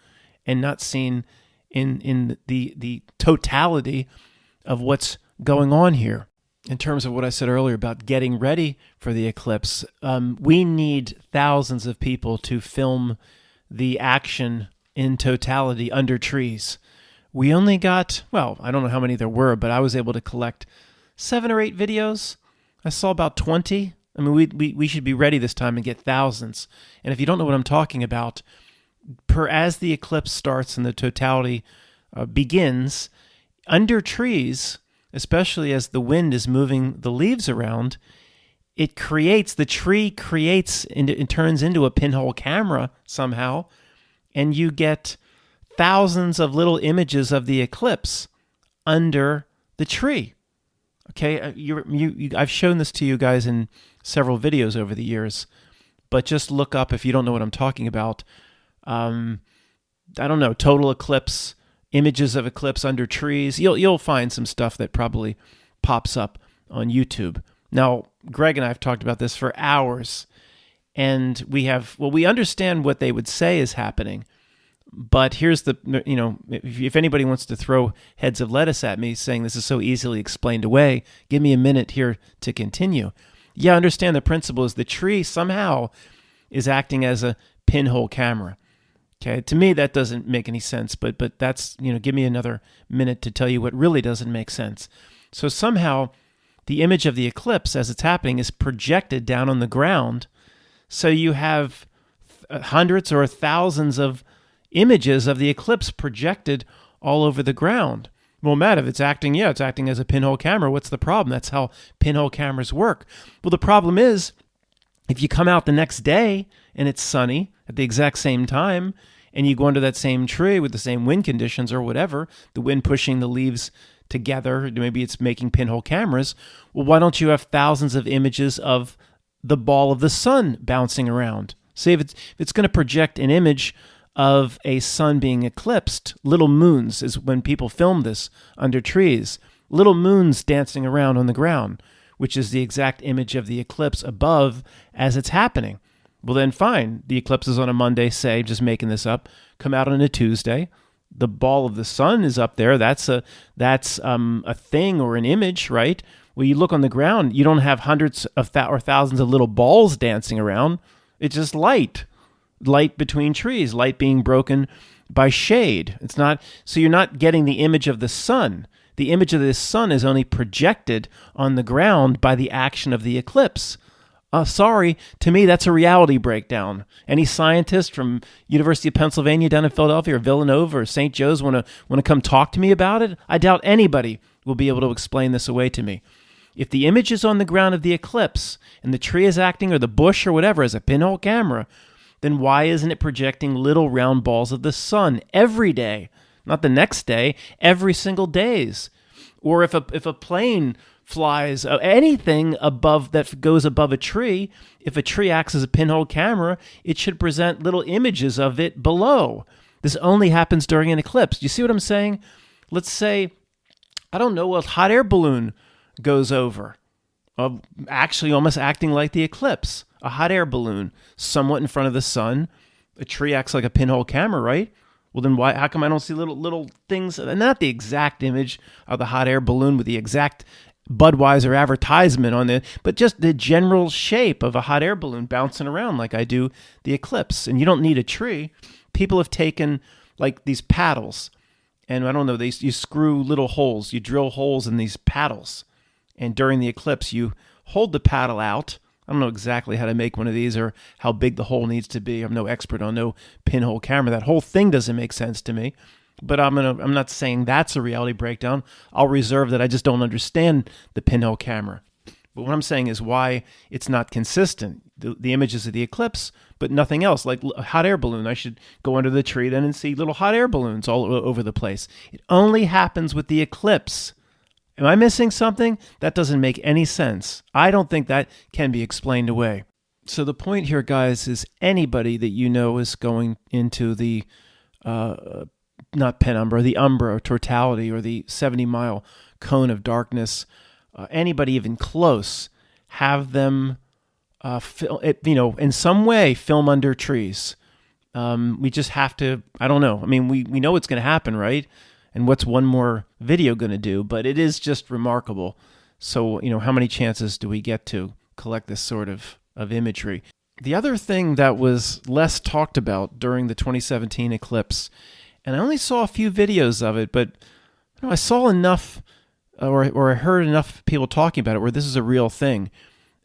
and not seen in the totality of what's going on here. In terms of what I said earlier about getting ready for the eclipse, we need thousands of people to film the action in totality under trees. We only got, I don't know how many there were, but I was able to collect 7 or 8 videos. I saw about 20. I mean, we should be ready this time and get thousands. And if you don't know what I'm talking about, as the eclipse starts and the totality begins, under trees, especially as the wind is moving the leaves around, it turns into a pinhole camera somehow, and you get thousands of little images of the eclipse under the tree. Okay, I've shown this to you guys in several videos over the years, but just look up if you don't know what I'm talking about. I don't know, total eclipse, images of eclipse under trees. You'll find some stuff that probably pops up on YouTube. Now, Greg and I have talked about this for hours, and we understand what they would say is happening, but here's if anybody wants to throw heads of lettuce at me saying this is so easily explained away, give me a minute here to continue. Yeah, I understand the principle is the tree somehow is acting as a pinhole camera. Okay, to me that doesn't make any sense, but that's, give me another minute to tell you what really doesn't make sense. So somehow the image of the eclipse as it's happening is projected down on the ground, so you have hundreds or thousands of images of the eclipse projected all over the ground. Well, Matt, if it's acting as a pinhole camera. What's the problem? That's how pinhole cameras work. Well, the problem is, if you come out the next day and it's sunny at the exact same time, and you go under that same tree with the same wind conditions or whatever, the wind pushing the leaves together, maybe it's making pinhole cameras, well, why don't you have thousands of images of the ball of the sun bouncing around? See, if it's going to project an image of a sun being eclipsed, little moons is when people film this under trees, little moons dancing around on the ground, which is the exact image of the eclipse above as it's happening. Well, then fine. The eclipse is on a Monday, say, just making this up, come out on a Tuesday. The ball of the sun is up there. That's a thing or an image, right? Well, you look on the ground, you don't have hundreds of or thousands of little balls dancing around. It's just light between trees, light being broken by shade. It's not, so you're not getting the image of the sun. The image of the sun is only projected on the ground by the action of the eclipse. Sorry, to me, that's a reality breakdown. Any scientist from University of Pennsylvania down in Philadelphia or Villanova or St. Joe's want to come talk to me about it? I doubt anybody will be able to explain this away to me. If the image is on the ground of the eclipse and the tree is acting or the bush or whatever as a pinhole camera, then why isn't it projecting little round balls of the sun every day? Not the next day, every single days. Or if a plane flies, anything above that goes above a tree, if a tree acts as a pinhole camera, it should present little images of it below. This only happens during an eclipse. Do you see what I'm saying? Let's say, I don't know, a hot air balloon goes over, actually almost acting like the eclipse. A hot air balloon, somewhat in front of the sun. A tree acts like a pinhole camera, right? Well, then how come I don't see little things, not the exact image of the hot air balloon with the exact Budweiser advertisement on it, but just the general shape of a hot air balloon bouncing around like I do the eclipse. And you don't need a tree. People have taken like these paddles, and I don't know, you screw little holes, you drill holes in these paddles, and during the eclipse, you hold the paddle out. I don't know exactly how to make one of these or how big the hole needs to be. I'm no expert on no pinhole camera. That whole thing doesn't make sense to me. But I'm not saying that's a reality breakdown. I'll reserve that I just don't understand the pinhole camera. But what I'm saying is why it's not consistent. The images of the eclipse, but nothing else. Like a hot air balloon, I should go under the tree then and see little hot air balloons all over the place. It only happens with the eclipse. Am I missing something? That doesn't make any sense. I don't think that can be explained away. So the point here, guys, is anybody that you know is going into the, not penumbra, the umbra or totality or the 70-mile cone of darkness, anybody even close, have them, in some way film under trees. We just have to, I don't know. I mean, we know what's going to happen, right? And what's one more video going to do? But it is just remarkable. So, how many chances do we get to collect this sort of imagery? The other thing that was less talked about during the 2017 eclipse, and I only saw a few videos of it, but I saw enough, or I heard enough people talking about it where this is a real thing.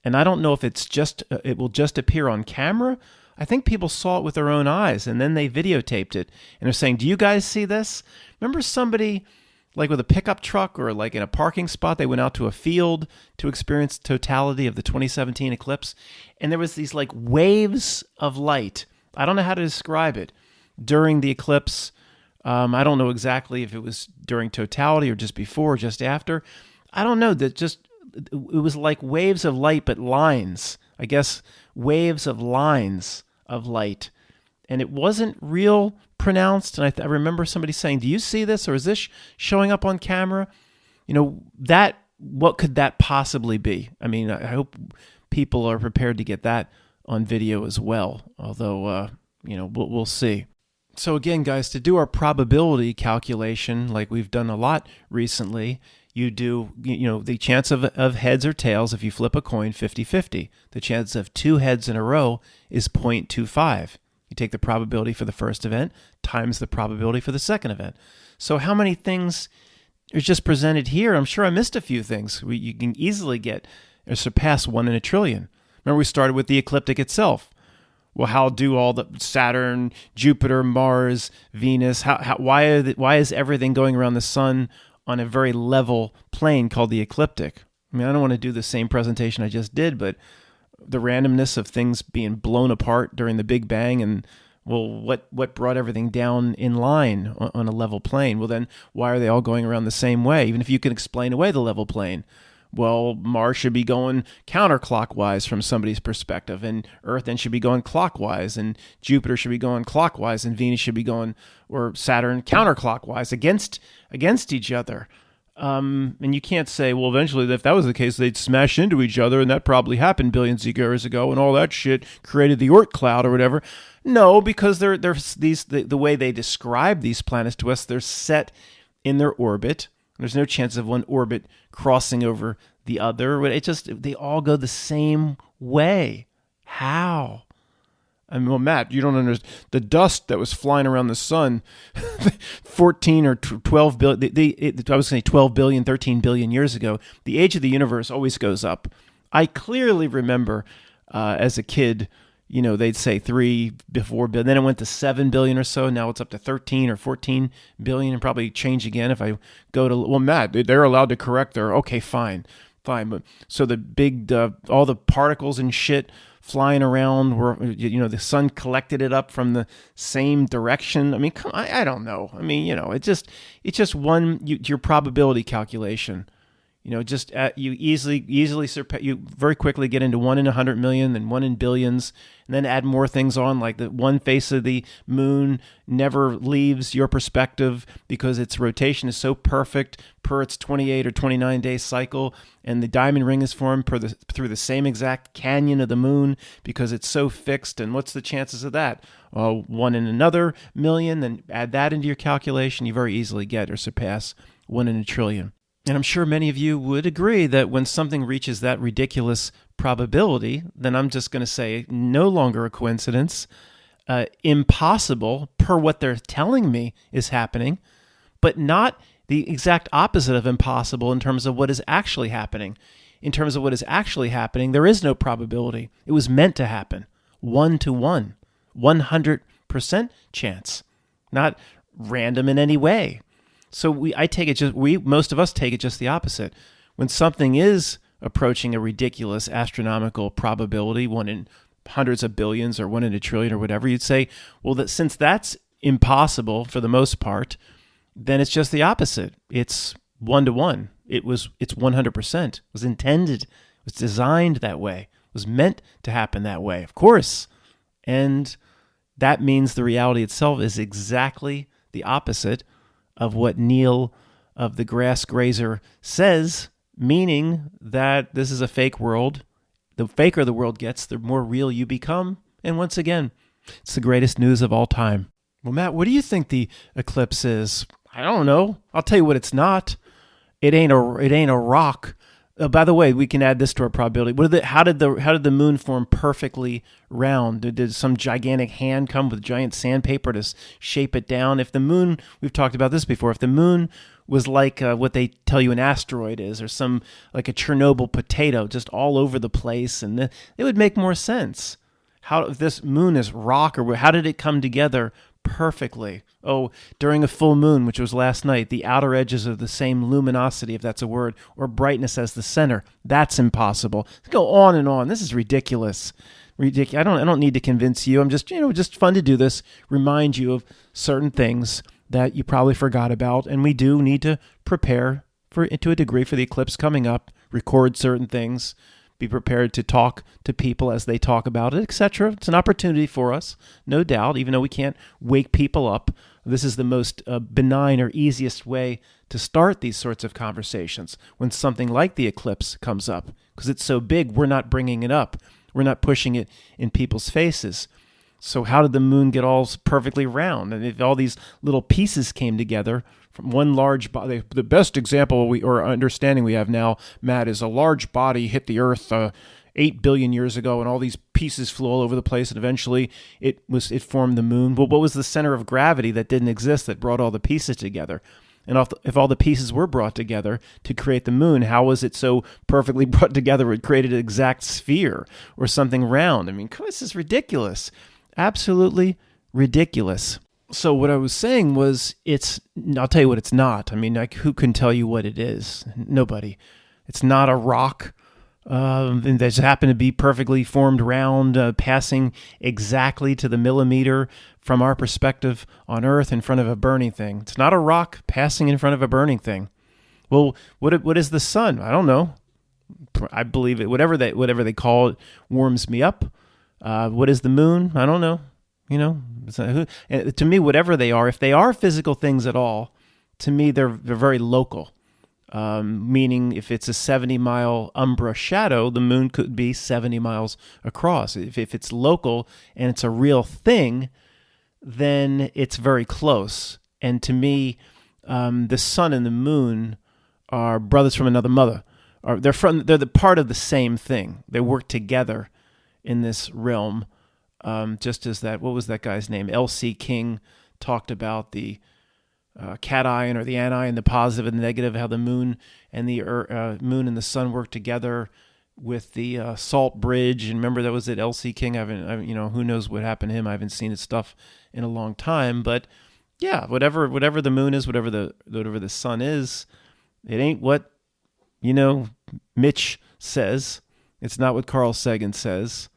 And I don't know if it will just appear on camera. I think people saw it with their own eyes, and then they videotaped it. And they're saying, do you guys see this? Remember somebody, like with a pickup truck or like in a parking spot, they went out to a field to experience the totality of the 2017 eclipse, and there was these like waves of light. I don't know how to describe it. During the eclipse, I don't know exactly if it was during totality or just before or just after. I don't know. It was like waves of light, but lines. I guess waves of lines of light. And it wasn't real pronounced. And I remember somebody saying, do you see this? Or is this showing up on camera? What could that possibly be? I mean, I hope people are prepared to get that on video as well. Although, we'll see. So again, guys, to do our probability calculation, like we've done a lot recently, you do, the chance of heads or tails, if you flip a coin, 50-50. The chance of two heads in a row is 0.25. You take the probability for the first event times the probability for the second event. So how many things are just presented here? I'm sure I missed a few things. You can easily get or surpass 1 in a trillion. Remember, we started with the ecliptic itself. Well, how do all the Saturn, Jupiter, Mars, Venus, why is everything going around the sun on a very level plane called the ecliptic? I mean, I don't want to do the same presentation I just did, but the randomness of things being blown apart during the Big Bang, and well, what brought everything down in line on a level plane? Well, then why are they all going around the same way? Even if you can explain away the level plane. Well, Mars should be going counterclockwise from somebody's perspective, and Earth then should be going clockwise, and Jupiter should be going clockwise, and Venus should be going, or Saturn, counterclockwise against each other. And you can't say, well, eventually, if that was the case, they'd smash into each other, and that probably happened billions of years ago, and all that shit created the Oort cloud or whatever. No, because the way they describe these planets to us, they're set in their orbit. There's no chance of one orbit crossing over the other. They all go the same way. How? I mean, well, Matt, you don't understand. The dust that was flying around the sun 14 or 12 billion, I was going to say 12 billion, 13 billion years ago, the age of the universe always goes up. I clearly remember as a kid, they'd say 3 before, but then it went to 7 billion or so. Now it's up to 13 or 14 billion, and probably change again if I go to, well, Matt, they're allowed to correct their, okay, fine. But so the big, all the particles and shit flying around were, the sun collected it up from the same direction. I mean, I don't know. I mean, it's just your probability calculation. You easily surpass. You very quickly get into 1 in 100 million, then 1 in billions, and then add more things on, like the one face of the moon never leaves your perspective because its rotation is so perfect per its 28 or 29-day cycle, and the diamond ring is formed through the same exact canyon of the moon because it's so fixed. And what's the chances of that? 1 in another million. Then add that into your calculation. You very easily get or surpass 1 in a trillion. And I'm sure many of you would agree that when something reaches that ridiculous probability, then I'm just going to say no longer a coincidence, impossible per what they're telling me is happening, but not the exact opposite of impossible in terms of what is actually happening. In terms of what is actually happening, there is no probability. It was meant to happen. 1 to 1, 100% chance, not random in any way. So most of us take it just the opposite. When something is approaching a ridiculous astronomical probability, 1 in hundreds of billions or 1 in a trillion or whatever, you'd say, well, since that's impossible for the most part, then it's just the opposite. It's 1 to 1. It's 100%. It was intended. It was designed that way. It was meant to happen that way, of course. And that means the reality itself is exactly the opposite of what Neil of the Grass Grazer says, meaning that this is a fake world. The faker the world gets, the more real you become. And once again, it's the greatest news of all time. Well, Matt, what do you think the eclipse is? I don't know. I'll tell you what it's not. It ain't a rock. By the way, we can add this to our probability. How did the moon form perfectly round? Did some gigantic hand come with giant sandpaper to shape it down? If the moon, we've talked about this before, if the moon was like what they tell you an asteroid is, or like a Chernobyl potato just all over the place, and it would make more sense. If this moon is rock, or how did it come together perfectly? Oh, during a full moon, which was last night, the outer edges of the same luminosity, if that's a word, or brightness as the center. That's impossible. Go on and on. This is ridiculous. I don't need to convince you. I'm just fun to do this. Remind you of certain things that you probably forgot about, and we do need to prepare to a degree for the eclipse coming up. Record certain things. Be prepared to talk to people as they talk about it, etc. It's an opportunity for us, no doubt, even though we can't wake people up. This is the most benign or easiest way to start these sorts of conversations when something like the eclipse comes up. Because it's so big, we're not bringing it up. We're not pushing it in people's faces. So how did the moon get all perfectly round? And if all these little pieces came together from one large body, the best example or understanding we have now, Matt, is a large body hit the Earth 8 billion years ago, and all these pieces flew all over the place, and eventually it formed the moon. Well, what was the center of gravity that didn't exist that brought all the pieces together? And if all the pieces were brought together to create the moon, how was it so perfectly brought together it created an exact sphere or something round? I mean, this is ridiculous. Absolutely ridiculous. So what I was saying was, I'll tell you what it's not. I mean, who can tell you what it is? Nobody. It's not a rock and that just happened to be perfectly formed round, passing exactly to the millimeter from our perspective on Earth in front of a burning thing. It's not a rock passing in front of a burning thing. Well, what is the sun? I don't know. I believe it. Whatever they call it warms me up. What is the moon? I don't know. To me, whatever they are, if they are physical things at all, to me they're very local. Meaning if it's a 70-mile umbra shadow, the moon could be 70 miles across. If it's local and it's a real thing, then it's very close. And to me, the sun and the moon are brothers from another mother. They're the part of the same thing. They work together in this realm. Just as what was that guy's name? L.C. King talked about the cation or the anion, the positive and the negative, how the moon and the sun work together with the salt bridge. And remember, that was at L.C. King. Who knows what happened to him? I haven't seen his stuff in a long time. But yeah, whatever the moon is, whatever the sun is, it ain't what Mitch says. It's not what Carl Sagan says,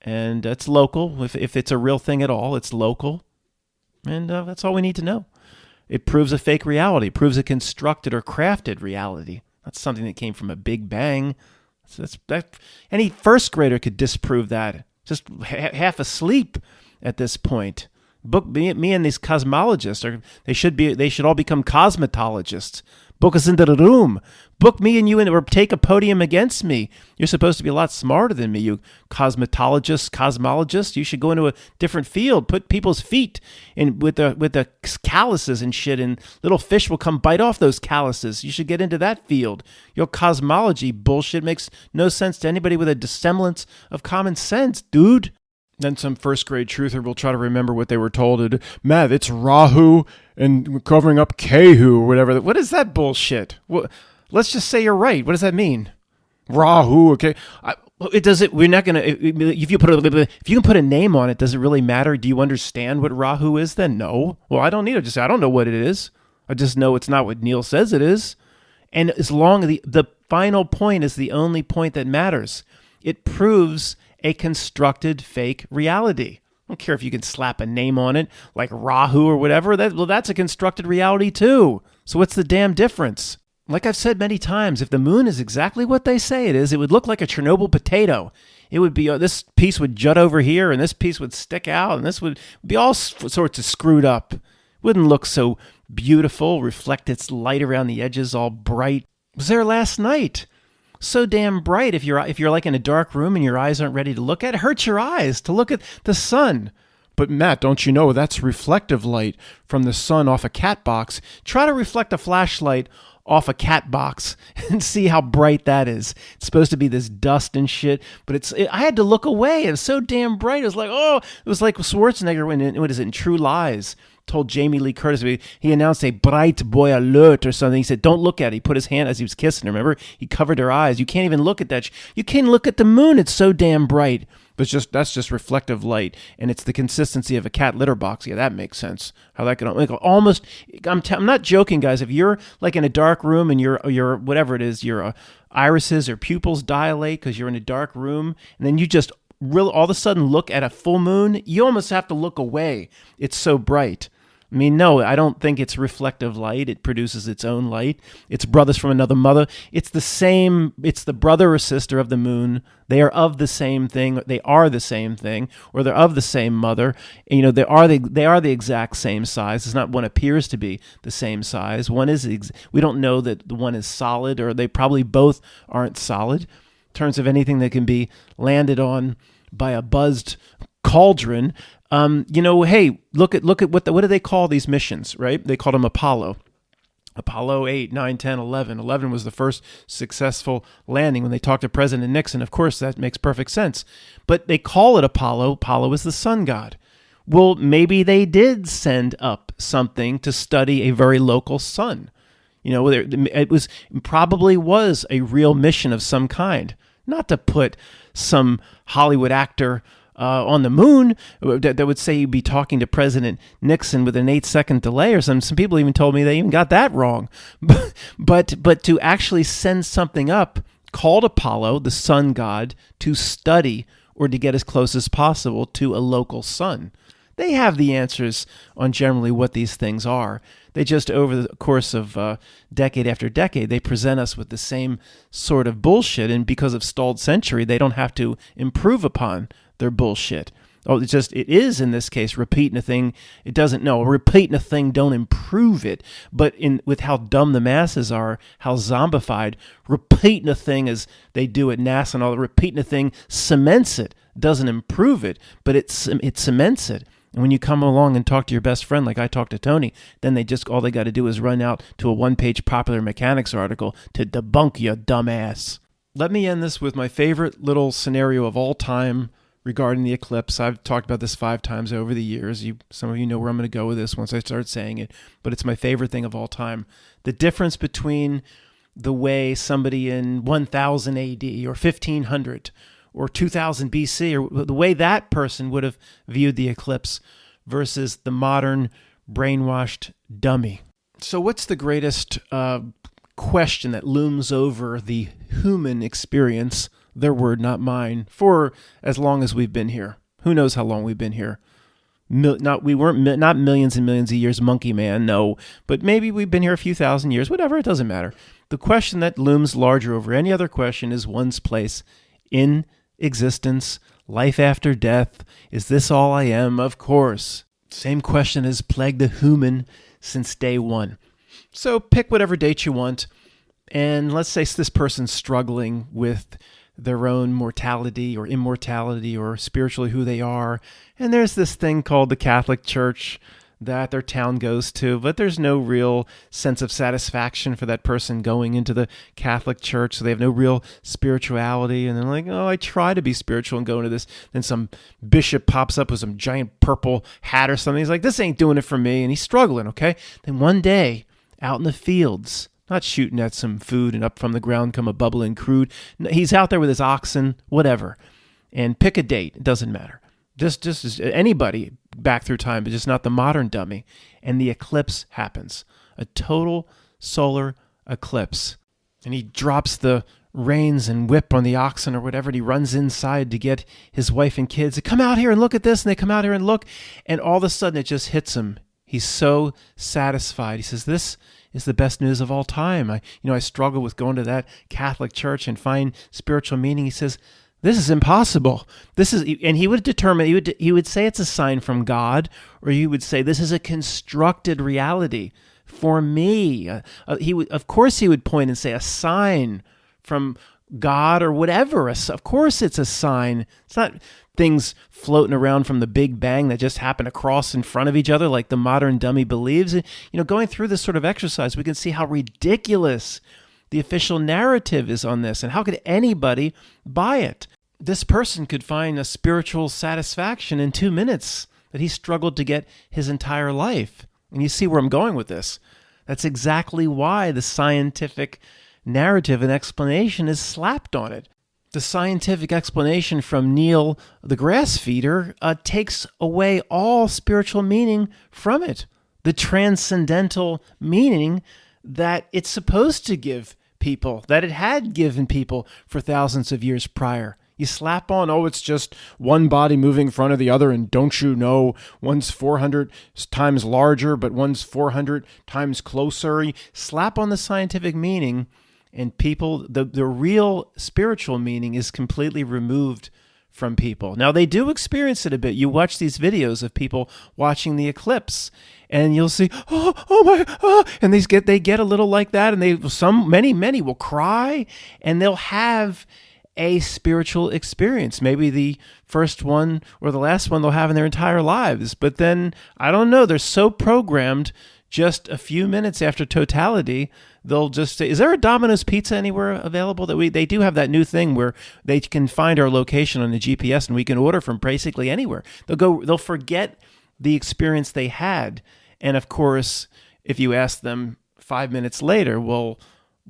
and it's local. If it's a real thing at all, it's local, and that's all we need to know. It proves a fake reality. It proves a constructed or crafted reality. That's something that came from a big bang. Any first grader could disprove that. Just half asleep at this point. Me and these cosmologists they should all become cosmetologists. Book us into the room. Book me and you in, or take a podium against me. You're supposed to be a lot smarter than me, you cosmologist. You should go into a different field. Put people's feet in with the calluses and shit, and little fish will come bite off those calluses. You should get into that field. Your cosmology bullshit makes no sense to anybody with a semblance of common sense, dude. Then some first grade truther will try to remember what they were told. Matt, it's Rahu and covering up Kehu or whatever. What is that bullshit? Well, let's just say you're right. What does that mean? Rahu, okay. We're not gonna. If you can put a name on it, does it really matter? Do you understand what Rahu is? Then no. Well, I don't need to just say I don't know what it is. I just know it's not what Neil says it is. And as long as the final point is the only point that matters, it proves a constructed fake reality. I don't care if you can slap a name on it, like Rahu or whatever. That's a constructed reality too. So what's the damn difference? Like I've said many times, if the moon is exactly what they say it is, it would look like a Chernobyl potato. It would be, this piece would jut over here, and this piece would stick out, and this would be all sorts of screwed up. It wouldn't look so beautiful, reflect its light around the edges all bright. It was there last night. So damn bright, if you're like in a dark room and your eyes aren't ready to look at it, hurts your eyes to look at the sun. But Matt, don't you know that's reflective light from the sun off a cat box? Try to reflect a flashlight off a cat box and see how bright that is. It's supposed to be this dust and shit, but I had to look away. It was so damn bright. It was like Schwarzenegger in True Lies told Jamie Lee Curtis, he announced a bright boy alert or something. He said, don't look at it. He put his hand as he was kissing her. Remember? He covered her eyes. You can't even look at that. You can't look at the moon. It's so damn bright. But that's just reflective light, and it's the consistency of a cat litter box. Yeah, that makes sense. How that can almost. I'm not joking, guys. If you're like in a dark room and your whatever it is, your irises or pupils dilate because you're in a dark room, and then you just all of a sudden look at a full moon, you almost have to look away. It's so bright. I mean, no, I don't think it's reflective light. It produces its own light. It's brothers from another mother. It's the brother or sister of the moon. They are of the same thing. They are the same thing, or they're of the same mother. And, they are the exact same size. It's not one appears to be the same size. One is, we don't know that the one is solid, or they probably both aren't solid. In terms of anything that can be landed on by a buzzed cauldron. Hey, look at what do they call these missions, right? They called them Apollo. Apollo 8, 9, 10, 11. 11 was the first successful landing when they talked to President Nixon. Of course, that makes perfect sense. But they call it Apollo. Apollo is the sun god. Well, maybe they did send up something to study a very local sun. It probably was a real mission of some kind, not to put some Hollywood actor on the moon that would say you'd be talking to President Nixon with an 8-second delay or something. Some people even told me they even got that wrong. But to actually send something up called Apollo, the sun god, to study or to get as close as possible to a local sun. They have the answers on generally what these things are. They just, over the course of decade after decade, they present us with the same sort of bullshit, and because of stalled century, they don't have to improve upon their bullshit. It is in this case repeating a thing. It doesn't know. Repeating a thing don't improve it. But with how dumb the masses are, how zombified, repeating a thing as they do at NASA and all, repeating a thing cements it. Doesn't improve it, but it cements it. And when you come along and talk to your best friend, like I talked to Tony, then all they got to do is run out to a one-page Popular Mechanics article to debunk you, dumbass. Let me end this with my favorite little scenario of all time regarding the eclipse. I've talked about this 5 times over the years. Some of you know where I'm going to go with this once I start saying it, but it's my favorite thing of all time. The difference between the way somebody in 1000 AD or 1500 or 2000 BC, or the way that person would have viewed the eclipse versus the modern brainwashed dummy. So what's the greatest question that looms over the human experience, their word, not mine, for as long as we've been here? Who knows how long we've been here? Not millions and millions of years, monkey man, no, but maybe we've been here a few thousand years, whatever, it doesn't matter. The question that looms larger over any other question is one's place in existence, life after death. Is this all I am? Of course. Same question has plagued the human since day one. So pick whatever date you want, and let's say this person's struggling with their own mortality or immortality or spiritually who they are, and there's this thing called the Catholic Church that their town goes to, but there's no real sense of satisfaction for that person going into the Catholic Church, so they have no real spirituality, and they're like, oh, I try to be spiritual and go into this. Then some bishop pops up with some giant purple hat or something. He's like, this ain't doing it for me, and he's struggling, okay? Then one day, out in the fields, not shooting at some food and up from the ground come a bubbling crude. He's out there with his oxen, whatever, and pick a date. It doesn't matter. Just anybody back through time, but just not the modern dummy. And the eclipse happens, a total solar eclipse. And he drops the reins and whip on the oxen or whatever, and he runs inside to get his wife and kids to come out here and look at this. And they come out here and look, and all of a sudden it just hits him. He's so satisfied. He says, this is the best news of all time. I struggle with going to that Catholic church and find spiritual meaning. He says, this is impossible. And he would determine, he would say it's a sign from God, or he would say this is a constructed reality for me. Of course he would point and say a sign from God or whatever. Of course it's a sign. It's not things floating around from the Big Bang that just happen to cross in front of each other like the modern dummy believes. Going through this sort of exercise, we can see how ridiculous the official narrative is on this, and how could anybody buy it? This person could find a spiritual satisfaction in 2 minutes that he struggled to get his entire life. And you see where I'm going with this. That's exactly why the scientific narrative and explanation is slapped on it. The scientific explanation from Neil the grass feeder takes away all spiritual meaning from it. The transcendental meaning that it's supposed to give people, that it had given people for thousands of years prior. You slap on, it's just one body moving in front of the other, and don't you know, one's 400 times larger, but one's 400 times closer. You slap on the scientific meaning, and people, the real spiritual meaning is completely removed from people. Now, they do experience it a bit. You watch these videos of people watching the eclipse, and you'll see, and they get a little like that, and many will cry, and they'll have a spiritual experience. Maybe the first one or the last one they'll have in their entire lives. But then, I don't know, they're so programmed just a few minutes after totality, they'll just say, is there a Domino's pizza anywhere available? They do have that new thing where they can find our location on the GPS and we can order from basically anywhere. They'll forget the experience they had. And of course, if you ask them 5 minutes later, well,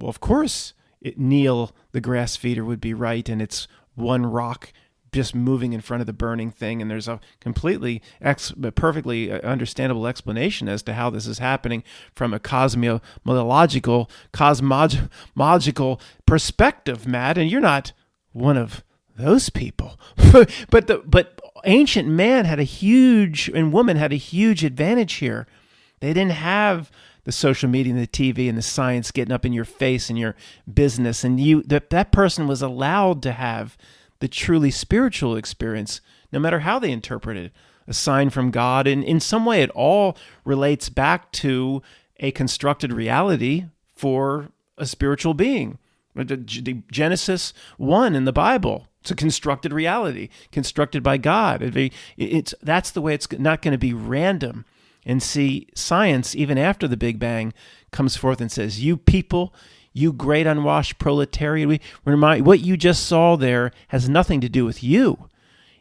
of course, Neil, the grass feeder, would be right, and it's one rock just moving in front of the burning thing, and there's a completely perfectly understandable explanation as to how this is happening from a cosmological perspective, Matt, and you're not one of those people. but ancient man had a huge, and woman had a huge advantage here. They didn't have the social media and the TV and the science getting up in your face and your business, and that person was allowed to have the truly spiritual experience, no matter how they interpret it, a sign from God. And in some way, it all relates back to a constructed reality for a spiritual being. Genesis 1 in the Bible, it's a constructed reality, constructed by God. That's the way it's not going to be random. And see, science, even after the Big Bang, comes forth and says, you people, you great unwashed proletariat, what you just saw there has nothing to do with you.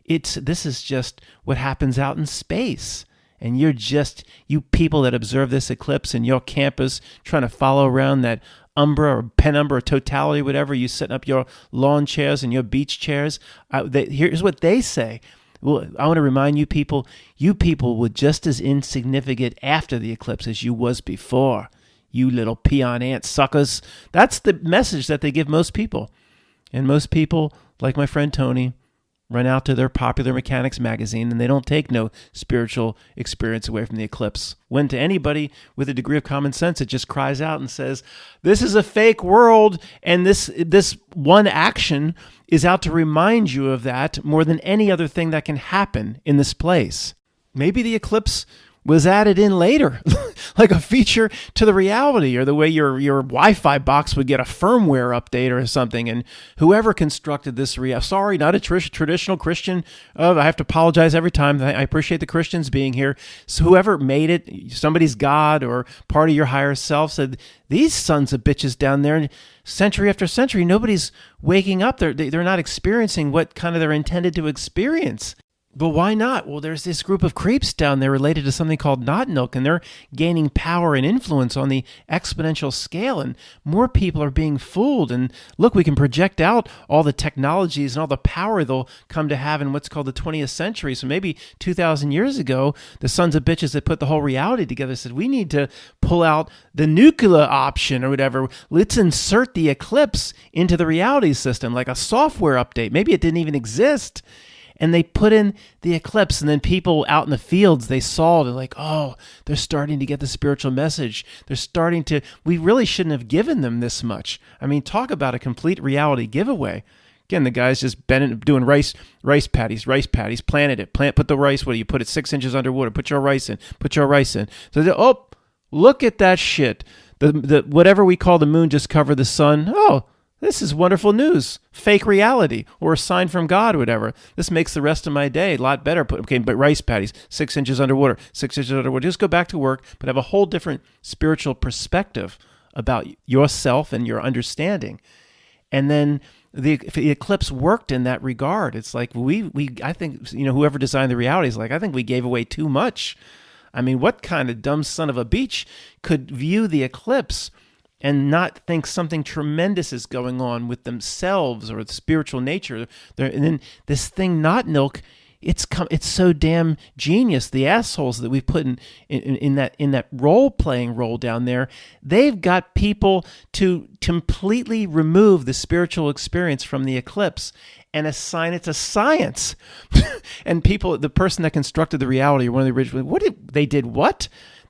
This is just what happens out in space. And you people that observe this eclipse in your campus trying to follow around that umbra or penumbra or totality, whatever, you setting up your lawn chairs and your beach chairs. Here's what they say. Well, I want to remind you people were just as insignificant after the eclipse as you was before. You little peon ant suckers. That's the message that they give most people. And most people, like my friend Tony, run out to their Popular Mechanics magazine and they don't take no spiritual experience away from the eclipse. When to anybody with a degree of common sense, it just cries out and says, this is a fake world, and this one action is out to remind you of that more than any other thing that can happen in this place. Maybe the eclipse was added in later, like a feature to the reality, or the way your Wi-Fi box would get a firmware update or something. And whoever constructed this sorry, not a traditional Christian. I have to apologize every time. I appreciate the Christians being here. So whoever made it, somebody's God or part of your higher self, said, these sons of bitches down there, century after century, nobody's waking up. They're not experiencing what kind of they're intended to experience. But why not? Well, there's this group of creeps down there related to something called Knot-Milk, and they're gaining power and influence on the exponential scale, and more people are being fooled. And look, we can project out all the technologies and all the power they'll come to have in what's called the 20th century. So maybe 2,000 years ago, the sons of bitches that put the whole reality together said, we need to pull out the nuclear option or whatever. Let's insert the eclipse into the reality system, like a software update. Maybe it didn't even exist. And they put in the eclipse, and then people out in the fields, they saw it, and like, oh, they're starting to get the spiritual message. We really shouldn't have given them this much. I mean, talk about a complete reality giveaway. Again, the guy's just doing rice patties, planted it, put the rice, you put it 6 inches underwater, put your rice in. So, look at that shit. The whatever we call the moon just covered the sun. Oh, this is wonderful news. Fake reality, or a sign from God, or whatever. This makes the rest of my day a lot better. But rice patties, 6 inches underwater, 6 inches underwater. Just go back to work, but have a whole different spiritual perspective about yourself and your understanding. And then the eclipse worked in that regard. It's like I think, whoever designed the reality is like, I think we gave away too much. I mean, what kind of dumb son of a beach could view the eclipse and not think something tremendous is going on with themselves or the spiritual nature? And then this thing, Knot-Milk, it's so damn genius. The assholes that we put in that role-playing role down there, they've got people to completely remove the spiritual experience from the eclipse and assign it to science. And the person that constructed the reality, or one of the original,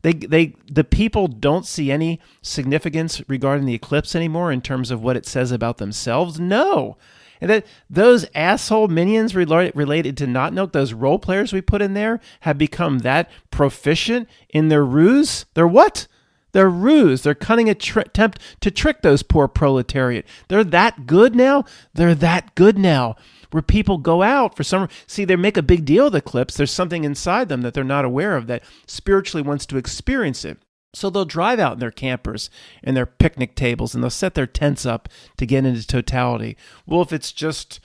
the people don't see any significance regarding the eclipse anymore in terms of what it says about themselves. No. And that those asshole minions related to Knot-Milk, those role players we put in there, have become that proficient in their ruse. They're what? They're ruse. They're cunning attempt to trick those poor proletariat. They're that good now. Where people go out they make a big deal of the eclipse. There's something inside them that they're not aware of that spiritually wants to experience it. So they'll drive out in their campers and their picnic tables and they'll set their tents up to get into totality. Well, if it's just,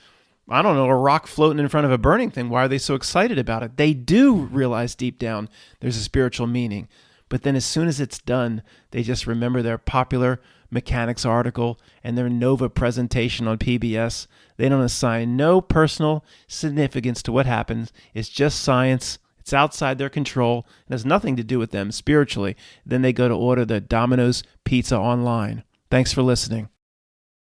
I don't know, a rock floating in front of a burning thing, why are they so excited about it? They do realize deep down there's a spiritual meaning. But then as soon as it's done, they just remember their popular mechanics article and their NOVA presentation on PBS. They don't assign no personal significance to what happens. It's just science. It's outside their control. It has nothing to do with them spiritually. Then they go to order the Domino's pizza online. Thanks for listening.